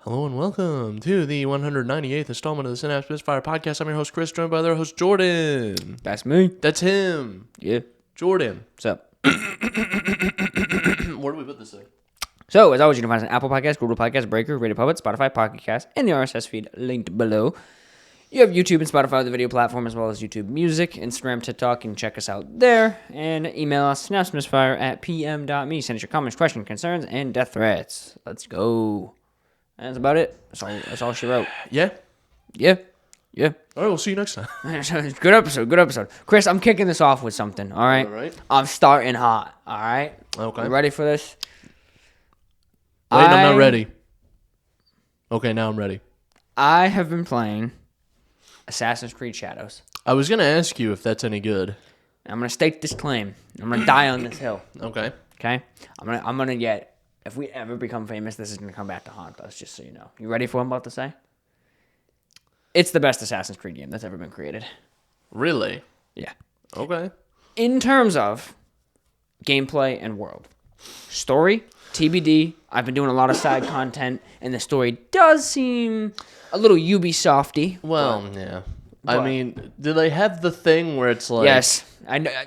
Hello and welcome to the 198th installment of the Synapse Misfire Podcast. I'm your host, Chris, joined by their host, Jordan. That's me. That's him. Yeah. Jordan. What's up? Where do we put this thing? So, as always, you can find us on Apple Podcasts, Google Podcasts, Breaker, Radio Public, Spotify, Pocket Cast, and the RSS feed linked below. You have YouTube and Spotify, the video platform, as well as YouTube Music, Instagram, TikTok. You can check us out there. And email us, synapsemisfire@pm.me. Send us your comments, questions, concerns, and death threats. Let's go. That's about it. That's all she wrote. Yeah? Yeah. All right, we'll see you next time. Good episode. Chris, I'm kicking this off with something, all right? All right. I'm starting hot, all right? Okay. You ready for this? Wait, I'm not ready. Okay, now I'm ready. I have been playing Assassin's Creed Shadows. I was going to ask you if that's any good. I'm going to stake this claim. I'm going to die on this hill. Okay. Okay? I'm gonna get, if we ever become famous, this is going to come back to haunt us, just so you know. You ready for what I'm about to say? It's the best Assassin's Creed game that's ever been created. Really? Yeah. Okay. In terms of gameplay and world. Story, TBD. I've been doing a lot of side content, and the story does seem a little Ubisofty. Well, yeah. I mean, do they have the thing where it's like... Yes.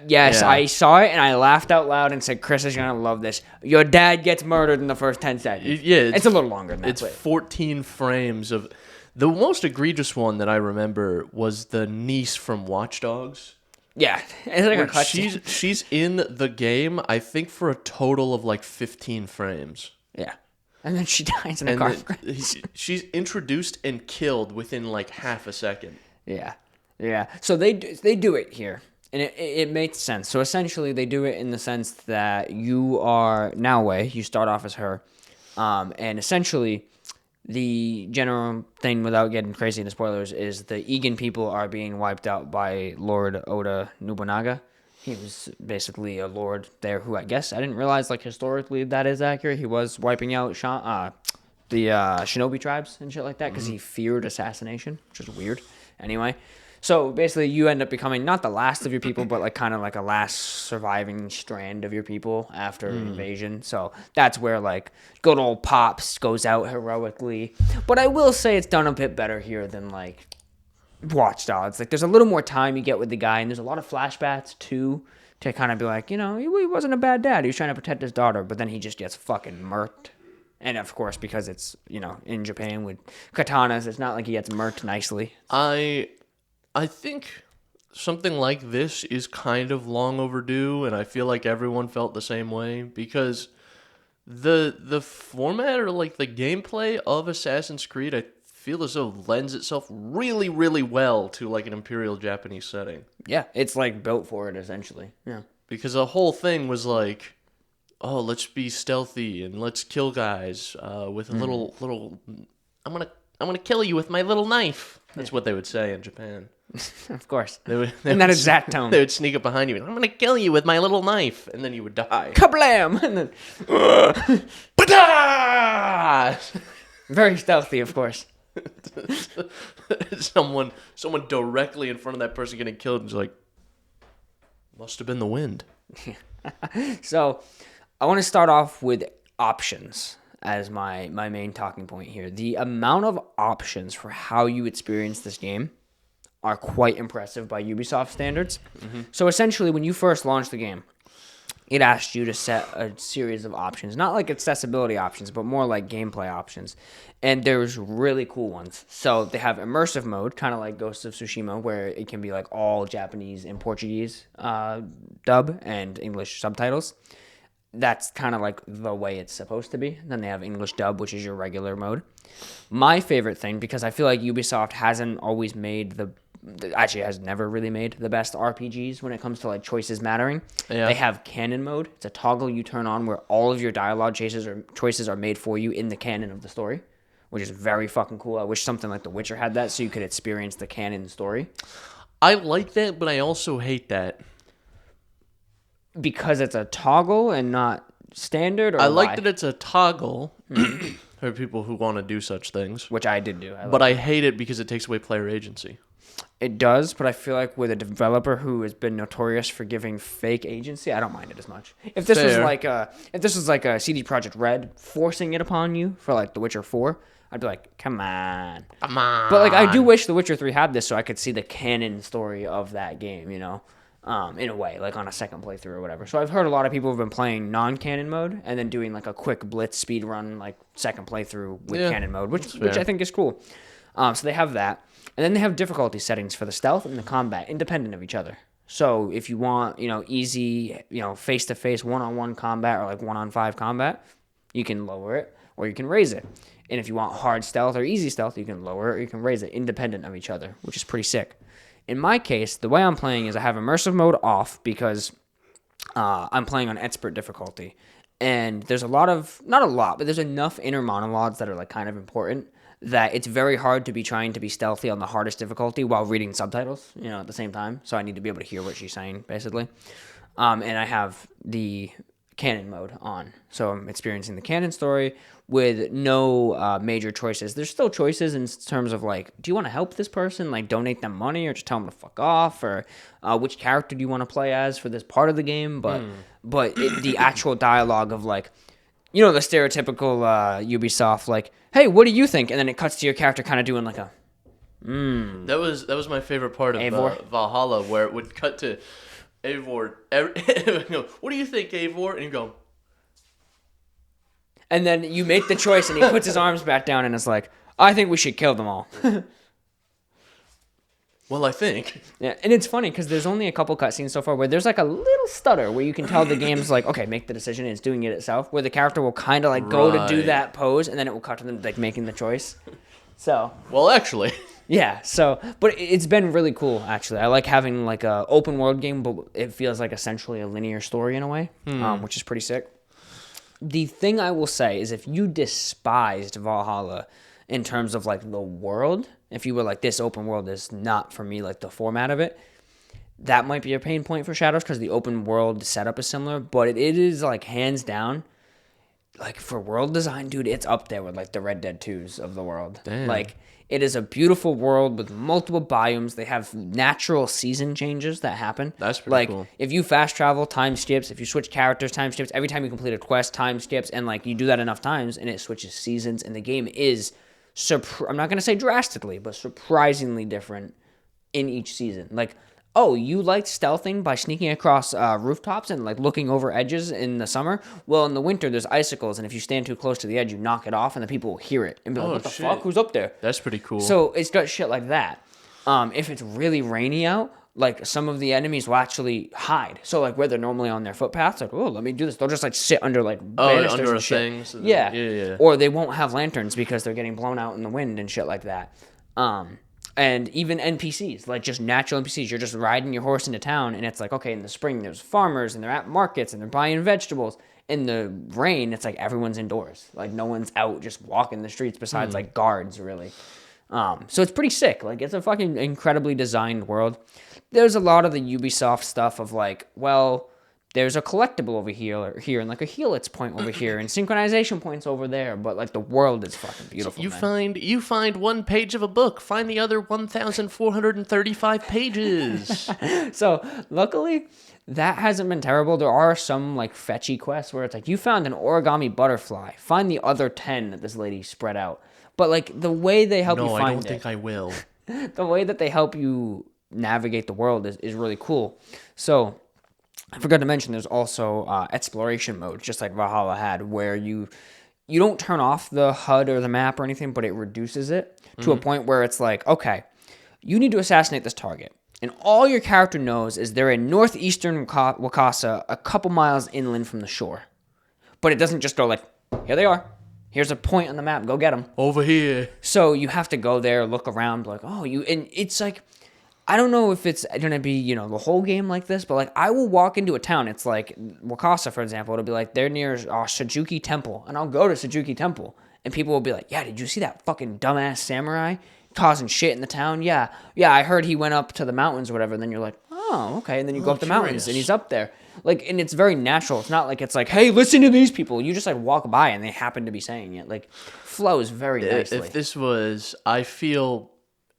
Yeah. I saw it, and I laughed out loud and said, Chris is going to love this. Your dad gets murdered in the first 10 seconds. Yeah. It's a little longer than that. It's 14 frames of... The most egregious one that I remember was the niece from Watch Dogs. Yeah. It's like a cutscene. She's in the game, I think, for a total of like 15 frames. Yeah. And then she dies in a car crash. She's introduced and killed within like half a second. Yeah. Yeah. So they do it here. And it makes sense. So essentially, they do it in the sense that you are Naoe. You start off as her. And essentially, the general thing, without getting crazy into spoilers, is the Egan people are being wiped out by Lord Oda Nobunaga. He was basically a lord there who I guess, I didn't realize, like, historically that is accurate. He was wiping out the shinobi tribes and shit like that because he feared assassination, which is weird. Anyway. So basically, you end up becoming not the last of your people, but like kind of like a last surviving strand of your people after invasion. So that's where like good old Pops goes out heroically. But I will say it's done a bit better here than like Watch Dogs. Like there's a little more time you get with the guy, and there's a lot of flashbacks too to kind of be like, you know, he wasn't a bad dad. He was trying to protect his daughter, but then he just gets fucking murked. And of course, because it's, you know, in Japan with katanas, it's not like he gets murked nicely. I think something like this is kind of long overdue, and I feel like everyone felt the same way, because the format or like the gameplay of Assassin's Creed, I feel as though lends itself really, really well to like an Imperial Japanese setting. Yeah, it's like built for it, essentially. Yeah. Because the whole thing was like, oh, let's be stealthy and let's kill guys with a little. I'm gonna kill you with my little knife. That's what they would say in Japan. Of course. They in that exact tone. They would sneak up behind you and, I'm going to kill you with my little knife. And then you would die. Kablam! And then... Very stealthy, of course. Someone directly in front of that person getting killed is like, must have been the wind. So, I want to start off with options as my main talking point here. The amount of options for how you experience this game are quite impressive by Ubisoft standards. Mm-hmm. So essentially, when you first launched the game, it asked you to set a series of options. Not like accessibility options, but more like gameplay options. And there's really cool ones. So they have immersive mode, kind of like Ghost of Tsushima, where it can be like all Japanese and Portuguese dub and English subtitles. That's kind of like the way it's supposed to be. Then they have English dub, which is your regular mode. My favorite thing, because I feel like Ubisoft hasn't always made actually has never really made the best RPGs when it comes to like choices mattering. Yeah. They have canon mode. It's a toggle you turn on where all of your dialogue choices are made for you in the canon of the story, which is very fucking cool. I wish something like The Witcher had that so you could experience the canon story. I like that, but I also hate that. Because it's a toggle and not standard? Or I like that it's a toggle for people who want to do such things. Which I did do. But I hate it because it takes away player agency. It does, but I feel like with a developer who has been notorious for giving fake agency, I don't mind it as much. If this was Fair. like a CD Projekt Red forcing it upon you for like The Witcher 4, I'd be like, come on. Come on. But like I do wish The Witcher 3 had this so I could see the canon story of that game, you know. In a way, like on a second playthrough or whatever. So I've heard a lot of people have been playing non-canon mode and then doing like a quick blitz speed run, like second playthrough with canon mode, which I think is cool. So they have that. And then they have difficulty settings for the stealth and the combat, independent of each other. So if you want, easy, face-to-face, one-on-one combat or like one-on-5 combat, you can lower it or you can raise it. And if you want hard stealth or easy stealth, you can lower it or you can raise it, independent of each other, which is pretty sick. In my case, the way I'm playing is I have immersive mode off because I'm playing on expert difficulty. And there's not a lot, but there's enough inner monologues that are like kind of important that it's very hard to be trying to be stealthy on the hardest difficulty while reading subtitles, at the same time. So I need to be able to hear what she's saying, basically. And I have the canon mode on. So I'm experiencing the canon story with no major choices. There's still choices in terms of like, do you want to help this person? Like donate them money or just tell them to fuck off? Or which character do you want to play as for this part of the game? But the actual dialogue of like, the stereotypical Ubisoft, like, hey, what do you think? And then it cuts to your character kind of doing like a, That was my favorite part of Eivor? Valhalla, where it would cut to Eivor. What do you think, Eivor? And you go, and then you make the choice and he puts his arms back down and is like, I think we should kill them all. well, I think. Yeah, and it's funny because there's only a couple cutscenes so far where there's like a little stutter where you can tell the game's like, okay, make the decision, and it's doing it itself, where the character will kind of like go to do that pose and then it will cut to them like making the choice. So. Well, actually. Yeah, but it's been really cool, actually. I like having like a open world game, but it feels like essentially a linear story in a way, which is pretty sick. The thing I will say is if you despised Valhalla in terms of like the world, if you were like, this open world is not for me, like the format of it, that might be a pain point for Shadows because the open world setup is similar, but it is like hands down, like for world design, dude, it's up there with like the Red Dead 2s of the world. Damn. Like it is a beautiful world with multiple biomes. They have natural season changes that happen. That's pretty cool. Like if you fast travel, time skips. If you switch characters, time skips. Every time you complete a quest, time skips. And like you do that enough times and it switches seasons. And the game is, I'm not going to say drastically, but surprisingly different in each season. Like, oh, you liked stealthing by sneaking across rooftops and like looking over edges in the summer? Well, in the winter, there's icicles, and if you stand too close to the edge, you knock it off, and the people will hear it and be like, what the fuck? Who's up there? That's pretty cool. So it's got shit like that. If it's really rainy out, like some of the enemies will actually hide. So like where they're normally on their footpaths, like, oh, let me do this. They'll just like sit under like banisters under a and shit. thing. So Yeah. Or they won't have lanterns because they're getting blown out in the wind and shit like that. And even NPCs, like just natural NPCs. You're just riding your horse into town, and it's like, okay, in the spring, there's farmers, and they're at markets, and they're buying vegetables. In the rain, it's like everyone's indoors. Like, no one's out just walking the streets besides, like, guards, really. So it's pretty sick. Like, it's a fucking incredibly designed world. There's a lot of the Ubisoft stuff of, like, well, there's a collectible over here and like a helix point over here and synchronization points over there, but like the world is fucking beautiful. So you find one page of a book, find the other 1,435 pages. So luckily that hasn't been terrible. There are some like fetchy quests where it's like you found an origami butterfly, find the other 10 that this lady spread out. But like the way they help you find it. No, I don't think I will. The way that they help you navigate the world is really cool. So I forgot to mention there's also exploration mode, just like Valhalla had, where you don't turn off the HUD or the map or anything, but it reduces it to a point where it's like, okay, you need to assassinate this target. And all your character knows is they're in northeastern Wakasa, a couple miles inland from the shore. But it doesn't just go like, here they are. Here's a point on the map. Go get them. Over here. So you have to go there, look around, like, and it's like, I don't know if it's going to be, the whole game like this, but like I will walk into a town. It's like Wakasa, for example. It'll be like they're near Sajuki Temple, and I'll go to Sajuki Temple, and people will be like, yeah, did you see that fucking dumbass samurai causing shit in the town? Yeah, I heard he went up to the mountains or whatever. And then you're like, oh, okay. And then you go up the mountains, and he's up there. Like, and it's very natural. It's not like it's like, hey, listen to these people. You just like walk by, and they happen to be saying it. Like, flows very nicely. If this was, I feel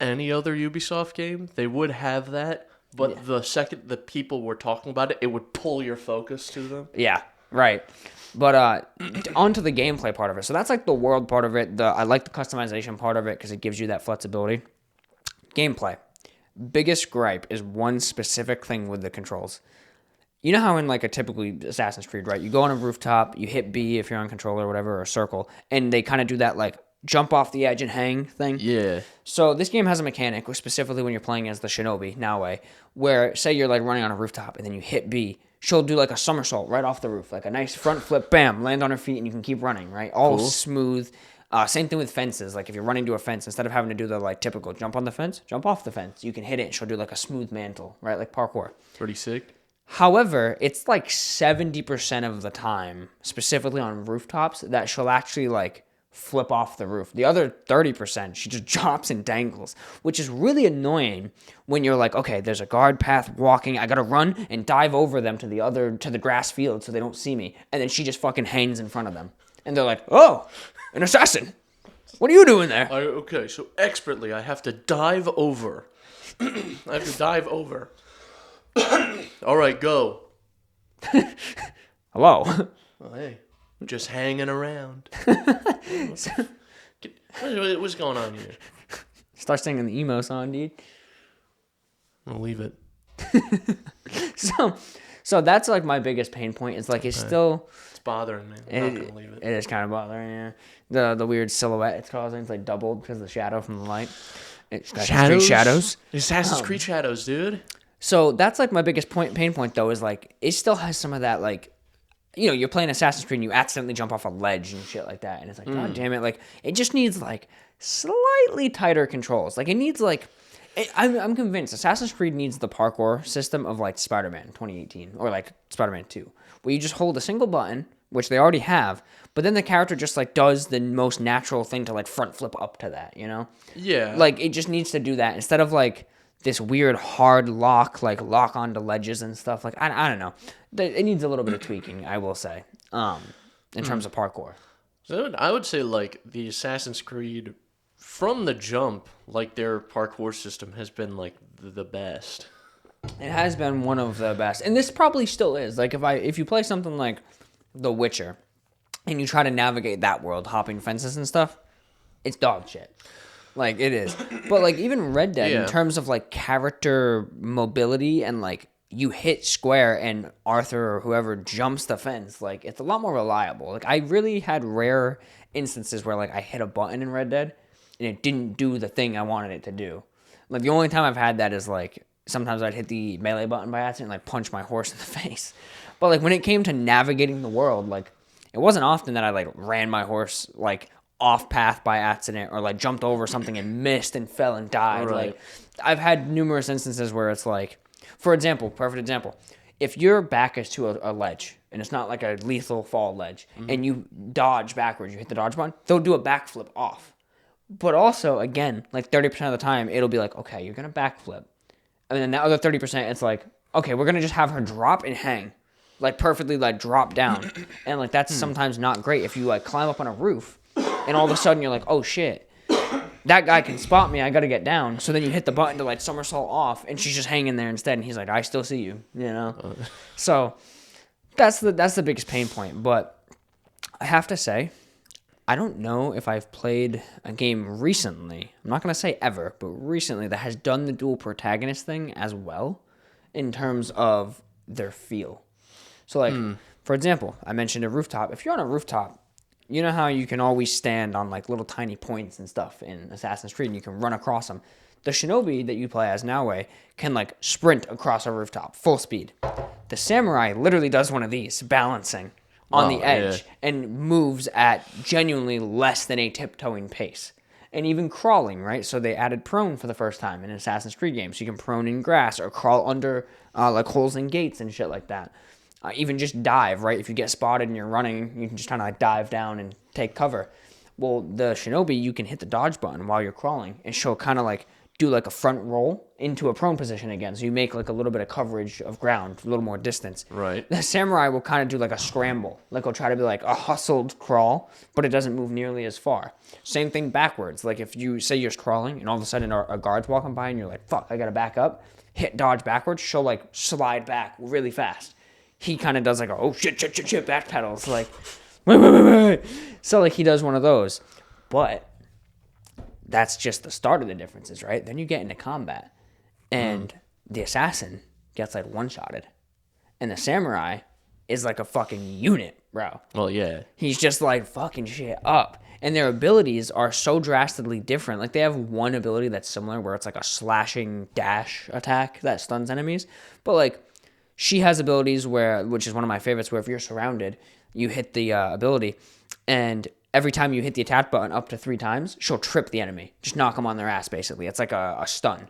any other Ubisoft game, they would have that. But the second the people were talking about it, it would pull your focus to them. Yeah, right. But onto the gameplay part of it. So that's like the world part of it. I like the customization part of it because it gives you that flexibility. Gameplay. Biggest gripe is one specific thing with the controls. You know how in like a typically Assassin's Creed, right? You go on a rooftop, you hit B if you're on controller or whatever, or circle, and they kind of do that like jump off the edge and hang thing. Yeah. So this game has a mechanic, specifically when you're playing as the Shinobi, Naoe, where say you're like running on a rooftop and then you hit B, she'll do like a somersault right off the roof, like a nice front flip, bam, land on her feet and you can keep running, right? All cool. Smooth. Same thing with fences. Like if you're running to a fence, instead of having to do the like typical jump on the fence, jump off the fence. You can hit it and she'll do like a smooth mantle, right? Like parkour. Pretty sick. However, it's like 70% of the time, specifically on rooftops, that she'll actually like flip off the roof. The other 30%, she just drops and dangles, which is really annoying when you're like, okay, there's a guard path walking. I got to run and dive over them to the grass field so they don't see me. And then she just fucking hangs in front of them. And they're like, oh, an assassin. What are you doing there? Okay, so expertly, I have to dive over. I have to dive over. All right, go. Hello. Well, hey, I'm just hanging around. What's going on here? Start singing the emo song, dude. I'll leave it. So that's like my biggest pain point. It's like it's still... It's bothering me. I'm not going to leave it. It is kind of bothering, yeah. The weird silhouette it's causing. It's like doubled because of the shadow from the light. Shadows? Assassin's Creed shadows, dude. So that's like my biggest pain point though, is like it still has some of that like, you know, you're playing Assassin's Creed and you accidentally jump off a ledge and shit like that, and it's like, God damn it, like it just needs like slightly tighter controls. Like it needs like, I'm convinced Assassin's Creed needs the parkour system of like Spider-Man 2018 or like Spider-Man 2, where you just hold a single button, which they already have, but then the character just like does the most natural thing to like front flip up to that, you know? Yeah. Like it just needs to do that instead of like this weird hard lock, like lock onto ledges and stuff. Like I don't know. It needs a little bit of tweaking, I will say, in terms of parkour. So I would say like the Assassin's Creed from the jump, like their parkour system has been like the best. It has been one of the best, and this probably still is. Like if you play something like The Witcher, and you try to navigate that world, hopping fences and stuff, it's dog shit. Like, it is. But, like, even Red Dead, in terms of, like, character mobility and, like, you hit square and Arthur or whoever jumps the fence, like, it's a lot more reliable. Like, I really had rare instances where, like, I hit a button in Red Dead and it didn't do the thing I wanted it to do. Like, the only time I've had that is, like, sometimes I'd hit the melee button by accident and, like, punch my horse in the face. But, like, when it came to navigating the world, like, it wasn't often that I, like, ran my horse, like, off path by accident or like jumped over something and missed and fell and died. Right. Like I've had numerous instances where it's like, for example, perfect example, if your back is to a ledge and it's not like a lethal fall ledge and you dodge backwards, you hit the dodge button, they'll do a backflip off. But also, again, like 30% of the time, it'll be like, okay, you're going to backflip. And then the other 30%, it's like, okay, we're going to just have her drop and hang. Like perfectly like drop down. And like that's sometimes not great if you like climb up on a roof and all of a sudden you're like, oh shit, that guy can spot me, I gotta get down. So then you hit the button to like somersault off and she's just hanging there instead and he's like, I still see you, you know? So that's the biggest pain point. But I have to say, I don't know if I've played a game recently, I'm not gonna say ever, but recently that has done the dual protagonist thing as well in terms of their feel. So like, for example, I mentioned a rooftop. If you're on a rooftop, you know how you can always stand on like little tiny points and stuff in Assassin's Creed and you can run across them. The Shinobi that you play as Naoe can like sprint across a rooftop, full speed. The Samurai literally does one of these, balancing on the edge and moves at genuinely less than a tiptoeing pace. And even crawling, right? So they added prone for the first time in an Assassin's Creed game. So you can prone in grass or crawl under like holes in gates and shit like that. Even just dive, right? If you get spotted and you're running, you can just kind of like dive down and take cover. Well, the Shinobi, you can hit the dodge button while you're crawling, and she'll kind of like do like a front roll into a prone position again. So you make like a little bit of coverage of ground, a little more distance. Right. The samurai will kind of do like a scramble. Like he'll try to be like a hustled crawl, but it doesn't move nearly as far. Same thing backwards. Like if you say you're crawling and all of a sudden a guard's walking by and you're like, fuck, I gotta back up. Hit dodge backwards. She'll like slide back really fast. He kind of does like a, oh shit, backpedals. Like, wait. So like he does one of those. But that's just the start of the differences, right? Then you get into combat, and the assassin gets like one-shotted, and the samurai is like a fucking unit, bro. Well, yeah. He's just like fucking shit up, and their abilities are so drastically different. Like they have one ability that's similar, where it's like a slashing dash attack that stuns enemies, but like she has abilities where, which is one of my favorites, where if you're surrounded, you hit the ability, and every time you hit the attack button up to 3 times, she'll trip the enemy. Just knock them on their ass, basically. It's like a stun.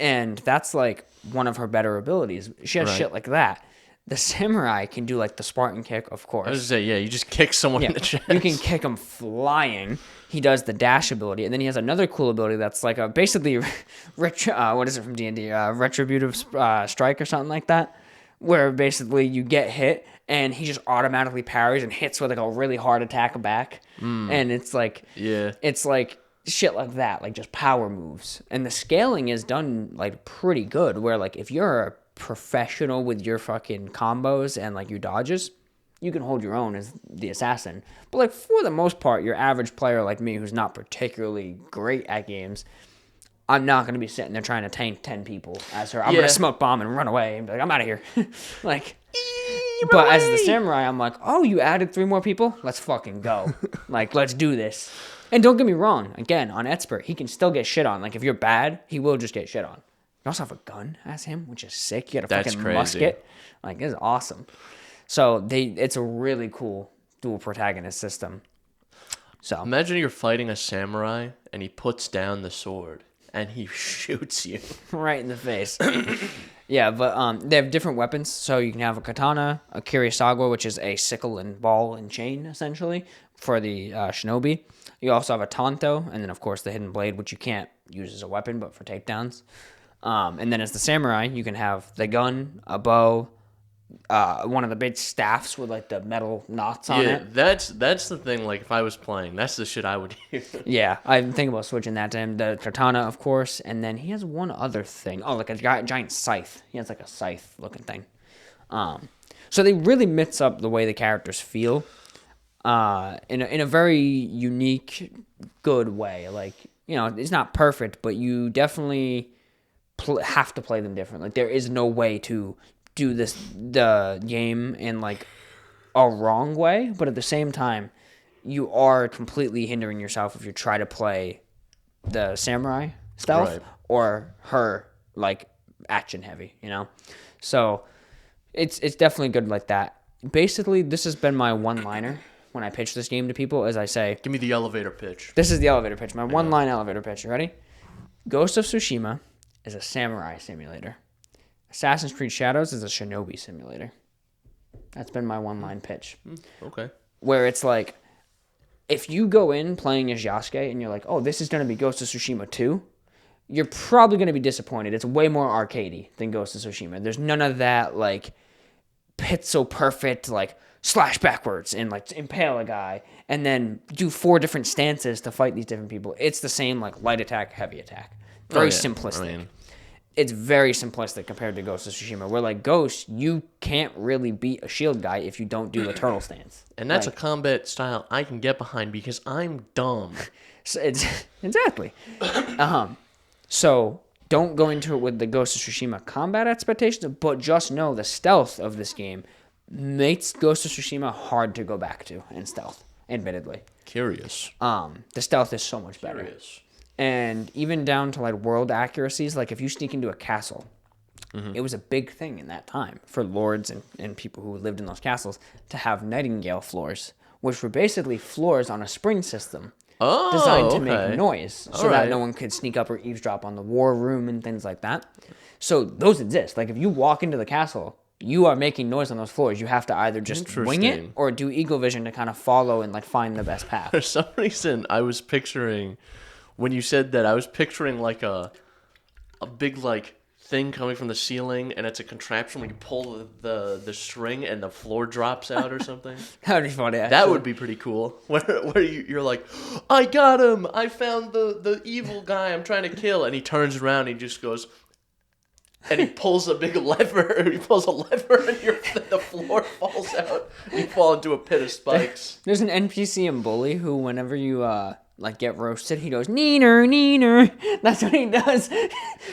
And that's like one of her better abilities. She has shit like that. The samurai can do like the Spartan kick, of course. I was gonna say, yeah, you just kick someone in the chest. You can kick him flying. He does the dash ability. And then he has another cool ability that's like a basically, what is it from D&D? Retributive strike or something like that. Where basically you get hit and he just automatically parries and hits with like a really hard attack back. And it's like, it's like shit like that, like just power moves. And the scaling is done like pretty good, where like if you're a professional with your fucking combos and like your dodges, you can hold your own as the assassin. But like for the most part, your average player like me who's not particularly great at games, I'm not going to be sitting there trying to tank 10 people as her. I'm going to smoke bomb and run away and be like, I'm out of here. Like, but as the samurai, I'm like, oh, you added 3 more people? Let's fucking go. Like, let's do this. And don't get me wrong. Again, on Expert, he can still get shit on. Like, if you're bad, he will just get shit on. You also have a gun as him, which is sick. You got a fucking musket. Like, it's awesome. So, it's a really cool dual protagonist system. So imagine you're fighting a samurai and he puts down the sword and he shoots you right in the face. Yeah, but they have different weapons. So you can have a katana, a kirisawa, which is a sickle and ball and chain, essentially, for the shinobi. You also have a tanto, and then, of course, the hidden blade, which you can't use as a weapon, but for takedowns. And then as the samurai, you can have the gun, a bow, one of the big staffs with, like, the metal knots on it. Yeah, that's the thing, like, if I was playing, that's the shit I would use. Yeah, I'm thinking about switching that to him. The katana, of course, and then he has one other thing. Oh, like a giant scythe. He has, like, a scythe-looking thing. So they really mix up the way the characters feel in a very unique, good way. Like, you know, it's not perfect, but you definitely have to play them different. Like, there is no way to do the game in like a wrong way, but at the same time you are completely hindering yourself if you try to play the samurai stealth or her like action heavy, you know. So it's definitely good like that. Basically, this has been my one-liner when I pitch this game to people, as I say, give me the elevator pitch. This is the elevator pitch, my one-line elevator pitch. You ready? Ghost of Tsushima is a samurai simulator. Assassin's Creed Shadows is a shinobi simulator. That's been my one-line pitch. Okay. Where it's like, if you go in playing as Yasuke and you're like, oh, this is going to be Ghost of Tsushima 2, you're probably going to be disappointed. It's way more arcadey than Ghost of Tsushima. There's none of that, like, pixel perfect, like, slash backwards and, like, impale a guy and then do 4 different stances to fight these different people. It's the same, like, light attack, heavy attack. Very simplistic. It's very simplistic compared to Ghost of Tsushima, where, like, Ghost, you can't really beat a shield guy if you don't do a turtle stance. And that's like, a combat style I can get behind because I'm dumb. So exactly. So don't go into it with the Ghost of Tsushima combat expectations, but just know the stealth of this game makes Ghost of Tsushima hard to go back to in stealth, admittedly. Curious. The stealth is so much better. Curious. And even down to, like, world accuracies, like, if you sneak into a castle, it was a big thing in that time for lords and people who lived in those castles to have nightingale floors, which were basically floors on a spring system designed to make noise so that no one could sneak up or eavesdrop on the war room and things like that. So those exist. Like, if you walk into the castle, you are making noise on those floors. You have to either just wing it or do eagle vision to kind of follow and, like, find the best path. For some reason, I was picturing when you said that, I was picturing like a big like thing coming from the ceiling, and it's a contraption where you pull the string and the floor drops out or something. That would be funny. Actually. That would be pretty cool. Where you're like, I got him! I found the evil guy I'm trying to kill, and he turns around and he just goes, and he pulls a big lever. He pulls a lever, and the floor falls out. And you fall into a pit of spikes. There's an NPC in Bully who, whenever you like get roasted, he goes neener neener. That's what he does.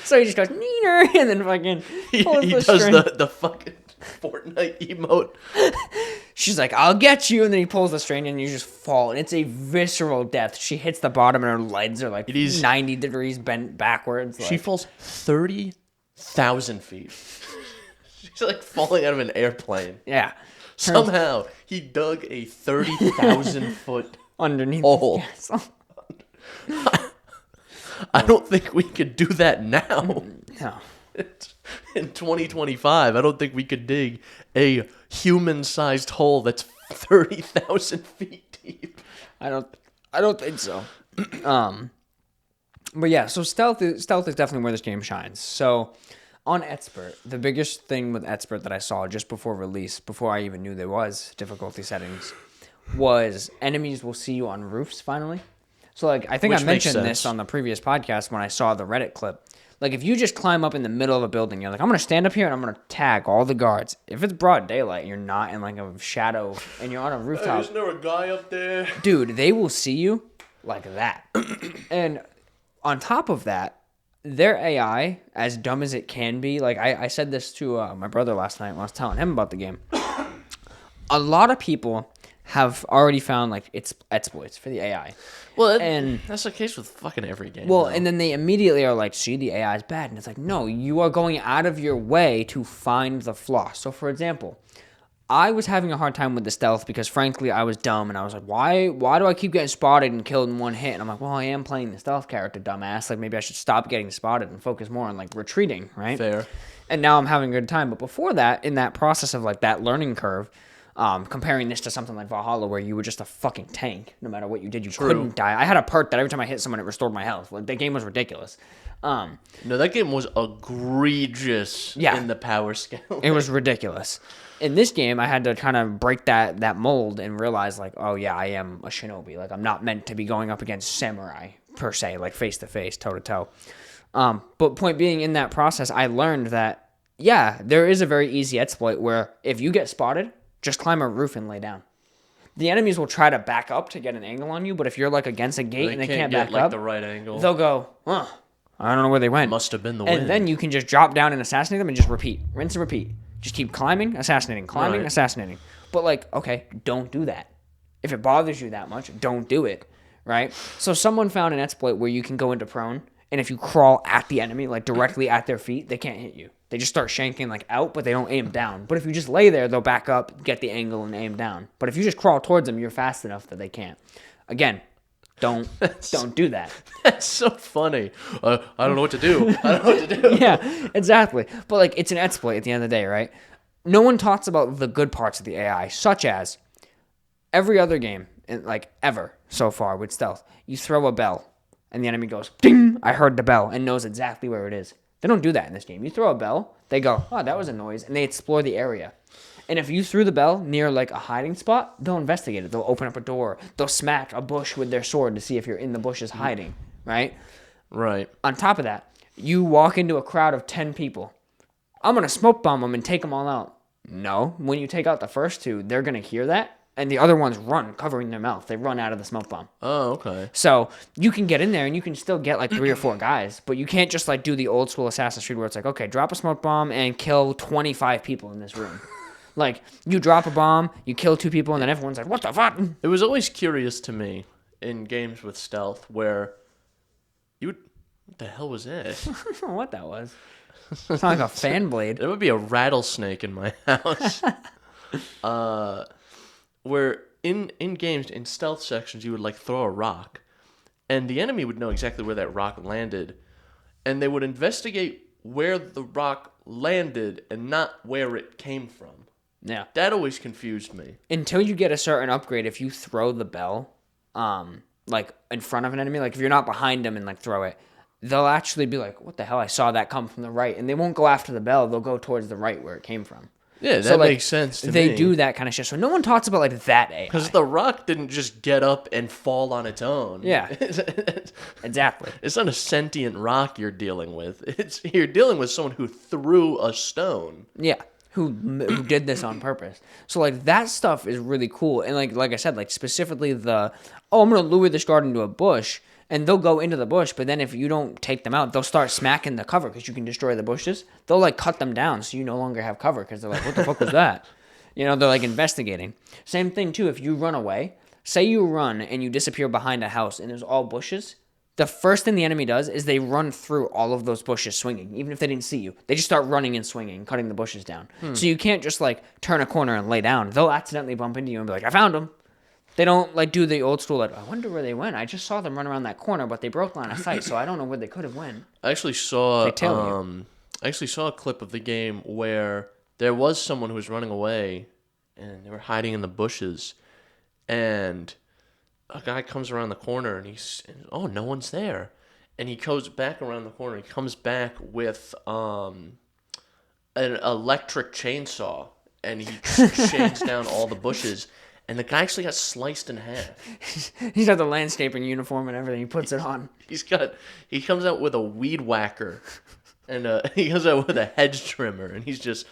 So he just goes neener, and then fucking pulls he the does string. the fucking Fortnite emote. She's like, I'll get you, and then he pulls the string, and you just fall, and it's a visceral death. She hits the bottom, and her legs are like 90 degrees bent backwards. She falls 30,000 feet. She's like falling out of an airplane. Yeah. Somehow he dug a 30,000 foot underneath hole. the castle. I don't think we could do that now. No. In 2025, I don't think we could dig a human-sized hole that's 30,000 feet deep. I don't think so. But yeah, so stealth is definitely where this game shines. So on Expert, the biggest thing with Expert that I saw just before release, before I even knew there was difficulty settings, was enemies will see you on roofs finally. So like I think Which I makes mentioned sense. this on the previous podcast when I saw the Reddit clip. Like if you just climb up in the middle of a building, you're like, I'm gonna stand up here and I'm gonna tag all the guards. If it's broad daylight and you're not in like a shadow and you're on a rooftop, Isn't there a guy up there? dude, they will see you like that. And on top of that, their AI, as dumb as it can be, like I said this to my brother last night when I was telling him about the game. A lot of people have already found like it's exploits for the AI. Well, and that's the case with fucking every game. Well, though. and then they immediately are like, see, the AI is bad. And it's like, no, you are going out of your way to find the flaw. So, for example, I was having a hard time with the stealth because, frankly, I was dumb. And I was like, why do I keep getting spotted and killed in one hit? And I'm like, well, I am playing the stealth character, dumbass. Like, maybe I should stop getting spotted and focus more on, like, retreating, right? Fair. And now I'm having a good time. But before that, in that process of, like, that learning curve, comparing this to something like Valhalla where you were just a fucking tank. No matter what you did, you couldn't die. I had a perk that every time I hit someone, it restored my health. Like, that game was ridiculous. No, that game was egregious in the power scale. It was ridiculous. In this game, I had to kind of break that mold and realize, like, oh, yeah, I am a shinobi. Like, I'm not meant to be going up against samurai, per se, like face-to-face, toe-to-toe. But point being, in that process, I learned that, yeah, there is a very easy exploit where if you get spotted, just climb a roof and lay down. The enemies will try to back up to get an angle on you, but if you're like against a gate and they can't back like up, the right angle. they'll go, I don't know where they went. Must have been the wind. And then you can just drop down and assassinate them and just repeat. Rinse and repeat. Just keep climbing, assassinating, climbing, Right. assassinating. But like, okay, don't do that. If it bothers you that much, don't do it, right? So someone found an exploit where you can go into prone, and if you crawl at the enemy, like directly at their feet, they can't hit you. They just start shanking like out, but they don't aim down. But if you just lay there, they'll back up, get the angle, and aim down. But if you just crawl towards them, you're fast enough that they can't. Again, don't do that. That's so funny. I don't know what to do. I don't know what to do. Yeah, exactly. But like, it's an exploit at the end of the day, right? No one talks about the good parts of the AI, such as every other game, like ever so far with stealth, you throw a bell and the enemy goes, ding, I heard the bell, and knows exactly where it is. They don't do that in this game. You throw a bell, they go, oh, that was a noise, and they explore the area. And if you threw the bell near like a hiding spot, they'll investigate it. They'll open up a door. They'll smack a bush with their sword to see if you're in the bushes hiding, right? Right. On top of that, you walk into a crowd of 10 people. I'm going to smoke bomb them and take them all out. No. When you take out the first two, they're going to hear that, and the other ones run, covering their mouth. They run out of the smoke bomb. Oh, okay. So you can get in there and you can still get like 3 or 4 guys, but you can't just like do the old school Assassin's Creed where it's like, okay, drop a smoke bomb and kill 25 people in this room. Like, you drop a bomb, you kill 2 people, and then everyone's like, what the fuck? It was always curious to me in games with stealth where you would... What the hell was that? I don't know what that was. It's not like a fan blade. There would be a rattlesnake in my house. Where in games, in stealth sections, you would like throw a rock, and the enemy would know exactly where that rock landed, and they would investigate where the rock landed and not where it came from. Yeah. That always confused me. Until you get a certain upgrade, if you throw the bell, like in front of an enemy, like if you're not behind them and like throw it, they'll actually be like, what the hell? I saw that come from the right. And they won't go after the bell. They'll go towards the right where it came from. Yeah, that So, like, makes sense to me. They do that kind of shit. So no one talks about like that AI. Because the rock didn't just get up and fall on its own. Yeah. Exactly. It's not a sentient rock you're dealing with. You're dealing with someone who threw a stone. Yeah. Who did this on purpose. So like that stuff is really cool. And like I said, like specifically I'm gonna lure this guard into a bush. And they'll go into the bush, but then if you don't take them out, they'll start smacking the cover because you can destroy the bushes. They'll like cut them down so you no longer have cover because they're like, what the fuck was that? You know, they're like investigating. Same thing too, if you run away, say you run and you disappear behind a house and there's all bushes, the first thing the enemy does is they run through all of those bushes swinging, even if they didn't see you. They just start running and swinging, cutting the bushes down. So you can't just like turn a corner and lay down. They'll accidentally bump into you and be like, I found them. They don't like do the old school like, I wonder where they went. I just saw them run around that corner, but they broke line of sight, so I don't know where they could have went. I actually saw you. a clip of the game where there was someone who was running away and they were hiding in the bushes, and a guy comes around the corner and oh, no one's there. And he goes back around the corner. He comes back with an electric chainsaw and he chains down all the bushes. And the guy actually got sliced in half. He's got the landscaping uniform and everything. He puts it on. He comes out with a weed whacker, and he comes out with a hedge trimmer, and he's just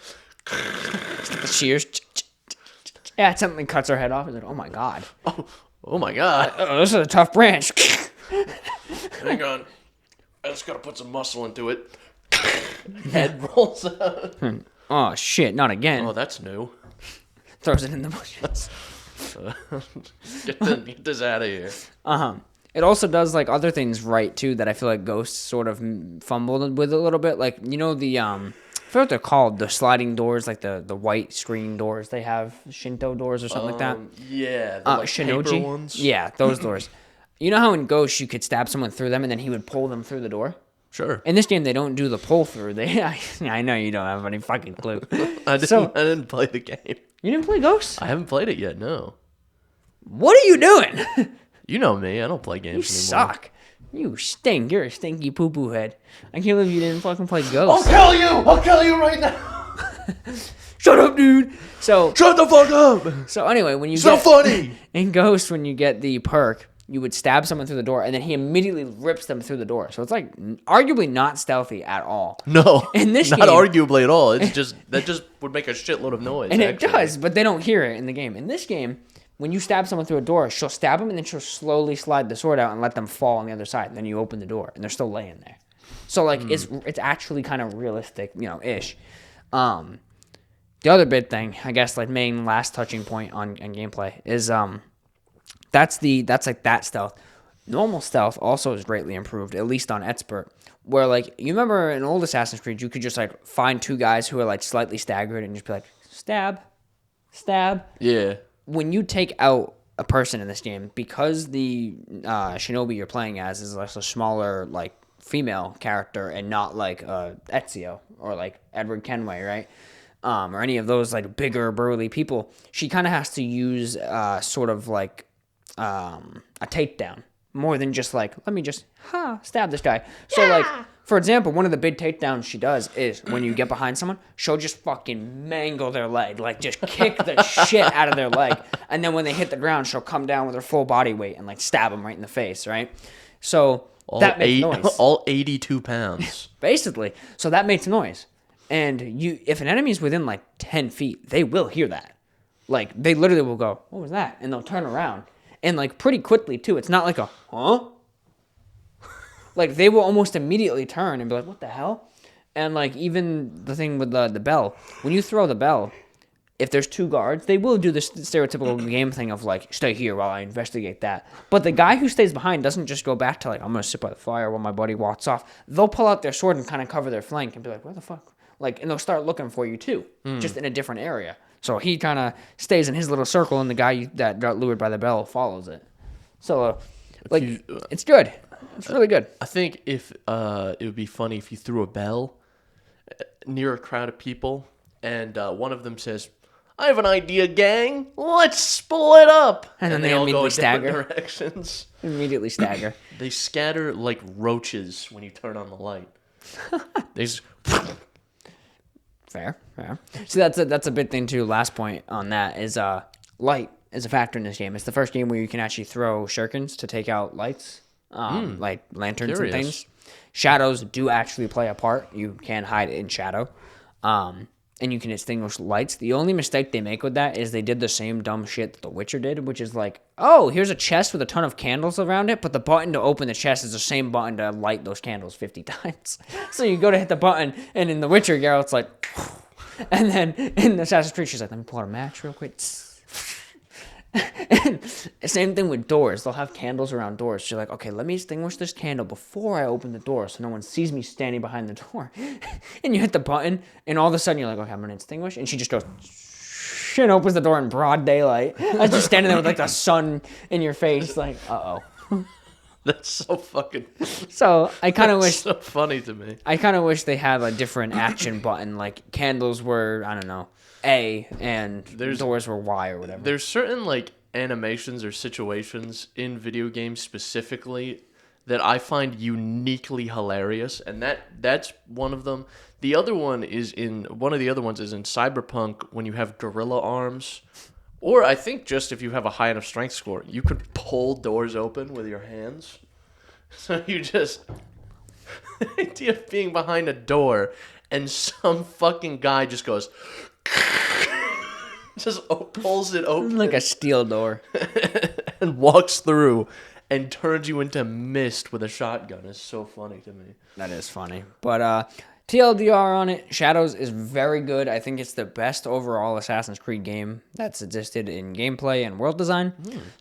the shears. Yeah, it suddenly cuts her head off. He's like, oh my god. Oh my god. This is a tough branch. Hang on, I just gotta put some muscle into it. Head rolls out. Oh shit! Not again. Oh, that's new. Throws it in the bushes. Get this out of here. It also does like other things right too that I feel like Ghost sort of fumbled with a little bit. Like, you know, the I forget what they're called, the sliding doors, like the white screen doors they have, Shinto doors or something like that. Yeah, the like Shinoji paper ones. Yeah, those doors. You know how in Ghost you could stab someone through them and then he would pull them through the door? Sure. In this game, they don't do the pull through. I know you don't have any fucking clue. I didn't play the game. You didn't play Ghost? I haven't played it yet. No. What are you doing? You know me. I don't play games anymore. Suck. You stink. You're a stinky poo-poo head. I can't believe you didn't fucking play Ghost. I'll kill you right now. Shut up, dude. So Shut the fuck up. So anyway, when you So funny. In Ghost, when you get the perk, you would stab someone through the door, and then he immediately rips them through the door. So it's like arguably not stealthy at all. No, in this not game, arguably at all. It's just that just would make a shitload of noise. And actually. it does, but they don't hear it in the game. In this game, when you stab someone through a door, she'll stab them, and then she'll slowly slide the sword out and let them fall on the other side. And then you open the door, and they're still laying there. So like it's actually kind of realistic, ish. The other big thing, I guess, like main last touching point on gameplay is that's like that stealth. Normal stealth also is greatly improved, at least on expert. Where like you remember in old Assassin's Creed, you could just like find two guys who are like slightly staggered and just be like stab. Yeah. When you take out a person in this game, because the shinobi you're playing as is like a smaller like female character and not like Ezio or like Edward Kenway, right? Or any of those like bigger burly people, she kind of has to use sort of like a takedown more than just like, let me just stab this guy. So like, for example, one of the big takedowns she does is when you get behind someone, she'll just fucking mangle their leg, like just kick the shit out of their leg. And then when they hit the ground, she'll come down with her full body weight and like stab them right in the face, right? So that makes noise. All 82 pounds. Basically. So that makes noise. And if an enemy is within like 10 feet, they will hear that. Like they literally will go, what was that? And they'll turn around. And like pretty quickly too. It's not like a, huh? Like they will almost immediately turn and be like, what the hell? And like even the thing with the bell, when you throw the bell, if there's two guards, they will do this stereotypical game thing of like, stay here while I investigate that. But the guy who stays behind doesn't just go back to like, I'm going to sit by the fire while my buddy walks off. They'll pull out their sword and kind of cover their flank and be like, where the fuck? Like, and they'll start looking for you too, just in a different area. So he kind of stays in his little circle, and the guy that got lured by the bell follows it. So, it's good. It's really good. I think if it would be funny if you threw a bell near a crowd of people, and one of them says, I have an idea, gang. Let's split up. And then they they all go immediately in stagger. different directions. Immediately stagger. They scatter like roaches when you turn on the light. They just... Fair. See, that's a big thing too. Last point on that is light is a factor in this game. It's the first game where you can actually throw shurikens to take out lights, like lanterns and things. Shadows do actually play a part. You can hide in shadow, and you can extinguish lights. The only mistake they make with that is they did the same dumb shit that The Witcher did, which is like, oh, here's a chest with a ton of candles around it, but the button to open the chest is the same button to light those candles 50 times. So you go to hit the button, and in The Witcher, Geralt's like, and then in Assassin's Creed, she's like, let me pull out a match real quick. And same thing with doors. They'll have candles around doors. So you're like, okay, let me extinguish this candle before I open the door so no one sees me standing behind the door. And you hit the button, and all of a sudden you're like, okay, I'm going to extinguish. And she just goes, and opens the door in broad daylight. I was just standing there with like the sun in your face, like, uh-oh. That's so fucking... So I kind of wish... so funny to me. I kind of wish they had a different action button. Like candles were, I don't know, A, and doors were Y or whatever. There's certain like animations or situations in video games specifically that I find uniquely hilarious, and that's one of them. The other one is one of the other ones is in Cyberpunk when you have gorilla arms, or I think just if you have a high enough strength score, you could pull doors open with your hands. So you just the idea of being behind a door and some fucking guy just goes. Just pulls it open. Like a steel door. And walks through and turns you into mist with a shotgun. It's so funny to me. That is funny. But TLDR on it, Shadows is very good. I think it's the best overall Assassin's Creed game that's existed in gameplay and world design.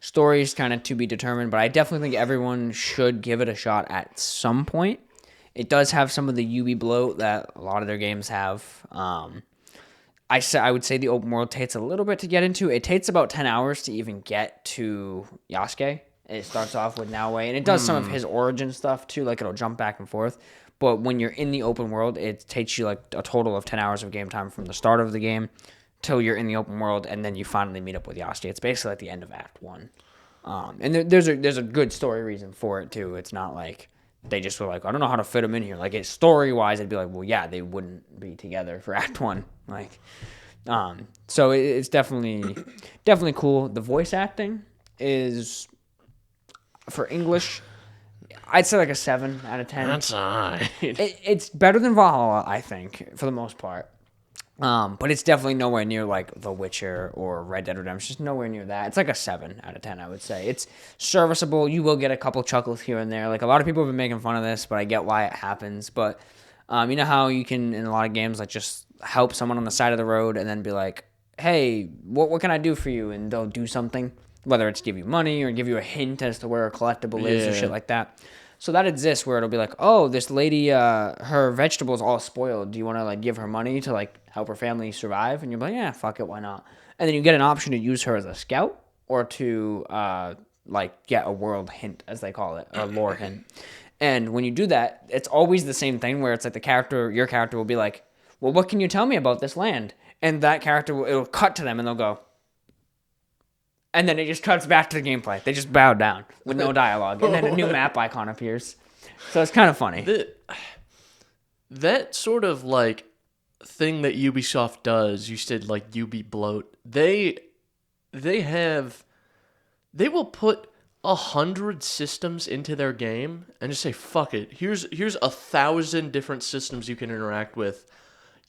Story's kind of to be determined, but I definitely think everyone should give it a shot at some point. It does have some of the UB bloat that a lot of their games have. I would say the open world takes a little bit to get into. It takes about 10 hours to even get to Yasuke. It starts off with Naoe, and it does some of his origin stuff too, like it'll jump back and forth. But when you're in the open world, it takes you like a total of 10 hours of game time from the start of the game till you're in the open world, and then you finally meet up with Yasuke. It's basically at the end of Act 1. And there's a good story reason for it too. It's not like they just were like, I don't know how to fit them in here. Like, it's story-wise, it'd be like, well, yeah, they wouldn't be together for Act 1. Like, so it's definitely cool. The voice acting is, for English, I'd say like a 7 out of 10. That's alright. It's better than Valhalla, I think, for the most part. But it's definitely nowhere near like The Witcher or Red Dead Redemption. It's just nowhere near that. It's like a 7 out of 10, I would say. It's serviceable. You will get a couple chuckles here and there. Like, a lot of people have been making fun of this, but I get why it happens. But you know how you can, in a lot of games, like just help someone on the side of the road and then be like, hey, what can I do for you? And they'll do something, whether it's give you money or give you a hint as to where a collectible is or shit like that. So that exists where it'll be like, oh, this lady, her vegetables all spoiled. Do you want to like give her money to like help her family survive? And you're like, yeah, fuck it, why not? And then you get an option to use her as a scout or to like get a world hint, as they call it, a lore hint. And when you do that, it's always the same thing where it's like your character will be like, well, what can you tell me about this land? And that character, it'll cut to them and they'll go, and then it just cuts back to the gameplay. They just bow down with no dialogue. And then a new map icon appears. So it's kind of funny. That sort of like thing that Ubisoft does, you said like UB bloat, they will put 100 systems into their game and just say, fuck it. Here's 1,000 different systems you can interact with.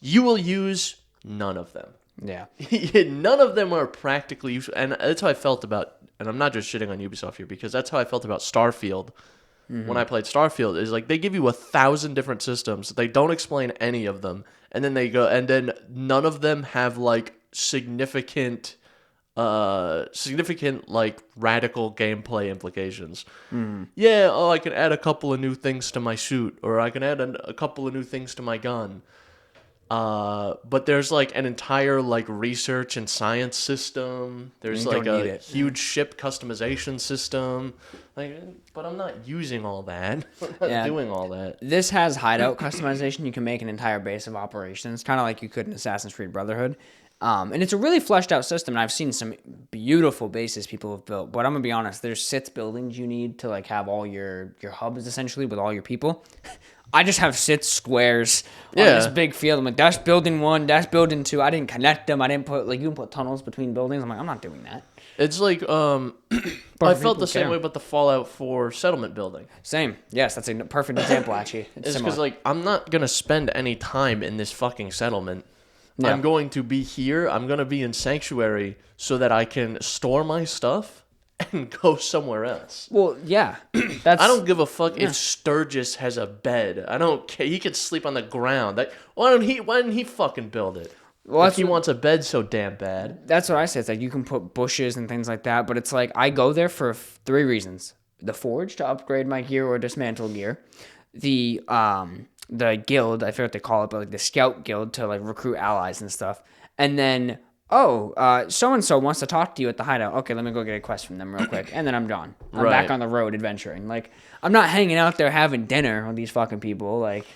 You will use none of them. Yeah. None of them are practically useful. And that's how I felt about, and I'm not just shitting on Ubisoft here, because that's how I felt about Starfield when I played Starfield. Is like they give you 1,000 different systems. They don't explain any of them. And then none of them have like significant like radical gameplay implications. Yeah, I can add a couple of new things to my suit, or I can add a couple of new things to my gun. But there's like an entire like research and science system. There's like a huge ship customization system. Like, but I'm not using all that. I'm not doing all that. This has hideout customization. You can make an entire base of operations, kind of like you could in Assassin's Creed Brotherhood. And it's a really fleshed out system. And I've seen some beautiful bases people have built. But I'm going to be honest, there's 6 buildings you need to like have all your hubs essentially with all your people. I just have 6 squares on this big field. I'm like, that's building 1, that's building 2. I didn't connect them. I didn't put, like, you can put tunnels between buildings. I'm like, I'm not doing that. It's like, I felt the same way about the Fallout 4 settlement building. Same. Yes, that's a perfect example, actually. It's because, like, I'm not going to spend any time in this fucking settlement. Yeah. I'm going to be here. I'm going to be in Sanctuary so that I can store my stuff and go somewhere else. Well, yeah. I don't give a fuck if Sturgis has a bed. I don't care. He could sleep on the ground. Why didn't he fucking build it? Well, if he wants a bed so damn bad. That's what I say. It's like you can put bushes and things like that, but it's like I go there for 3 reasons. The forge to upgrade my gear or dismantle gear. The guild, I forget what they call it, but like the scout guild to like recruit allies and stuff. And then so-and-so wants to talk to you at the hideout. Okay, let me go get a quest from them real quick. And then I'm gone. I'm back on the road adventuring. Like, I'm not hanging out there having dinner with these fucking people. Like,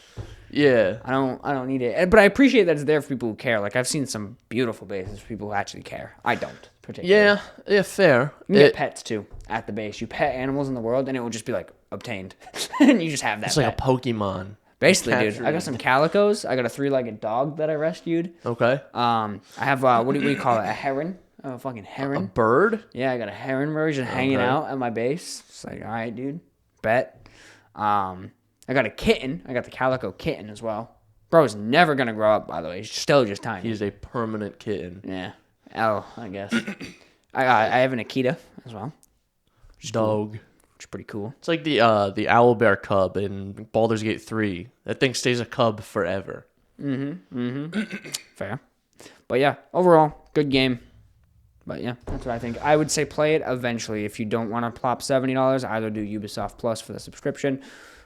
yeah. I don't need it. But I appreciate that it's there for people who care. Like, I've seen some beautiful bases for people who actually care. I don't, particularly. Yeah, fair. You can get pets, too, at the base. You pet animals in the world, and it will just be, like, obtained. And you just have that It's pet. like a Pokemon. Basically, dude, I got some calicos. I got a 3-legged dog that I rescued. Okay. I have what do you call it? A heron? A fucking heron. A bird? Yeah, I got a heron version hanging out at my base. It's like, all right, dude, bet. I got a kitten. I got the calico kitten as well. Bro is never gonna grow up, by the way. He's still just tiny. He's a permanent kitten. Yeah. I guess. I have an Akita as well. Dog. Cool. Which is pretty cool. It's like the owlbear cub in Baldur's Gate 3. That thing stays a cub forever. Fair. But yeah, overall, good game. But yeah, that's what I think. I would say play it eventually. If you don't want to plop $70, either do Ubisoft Plus for the subscription,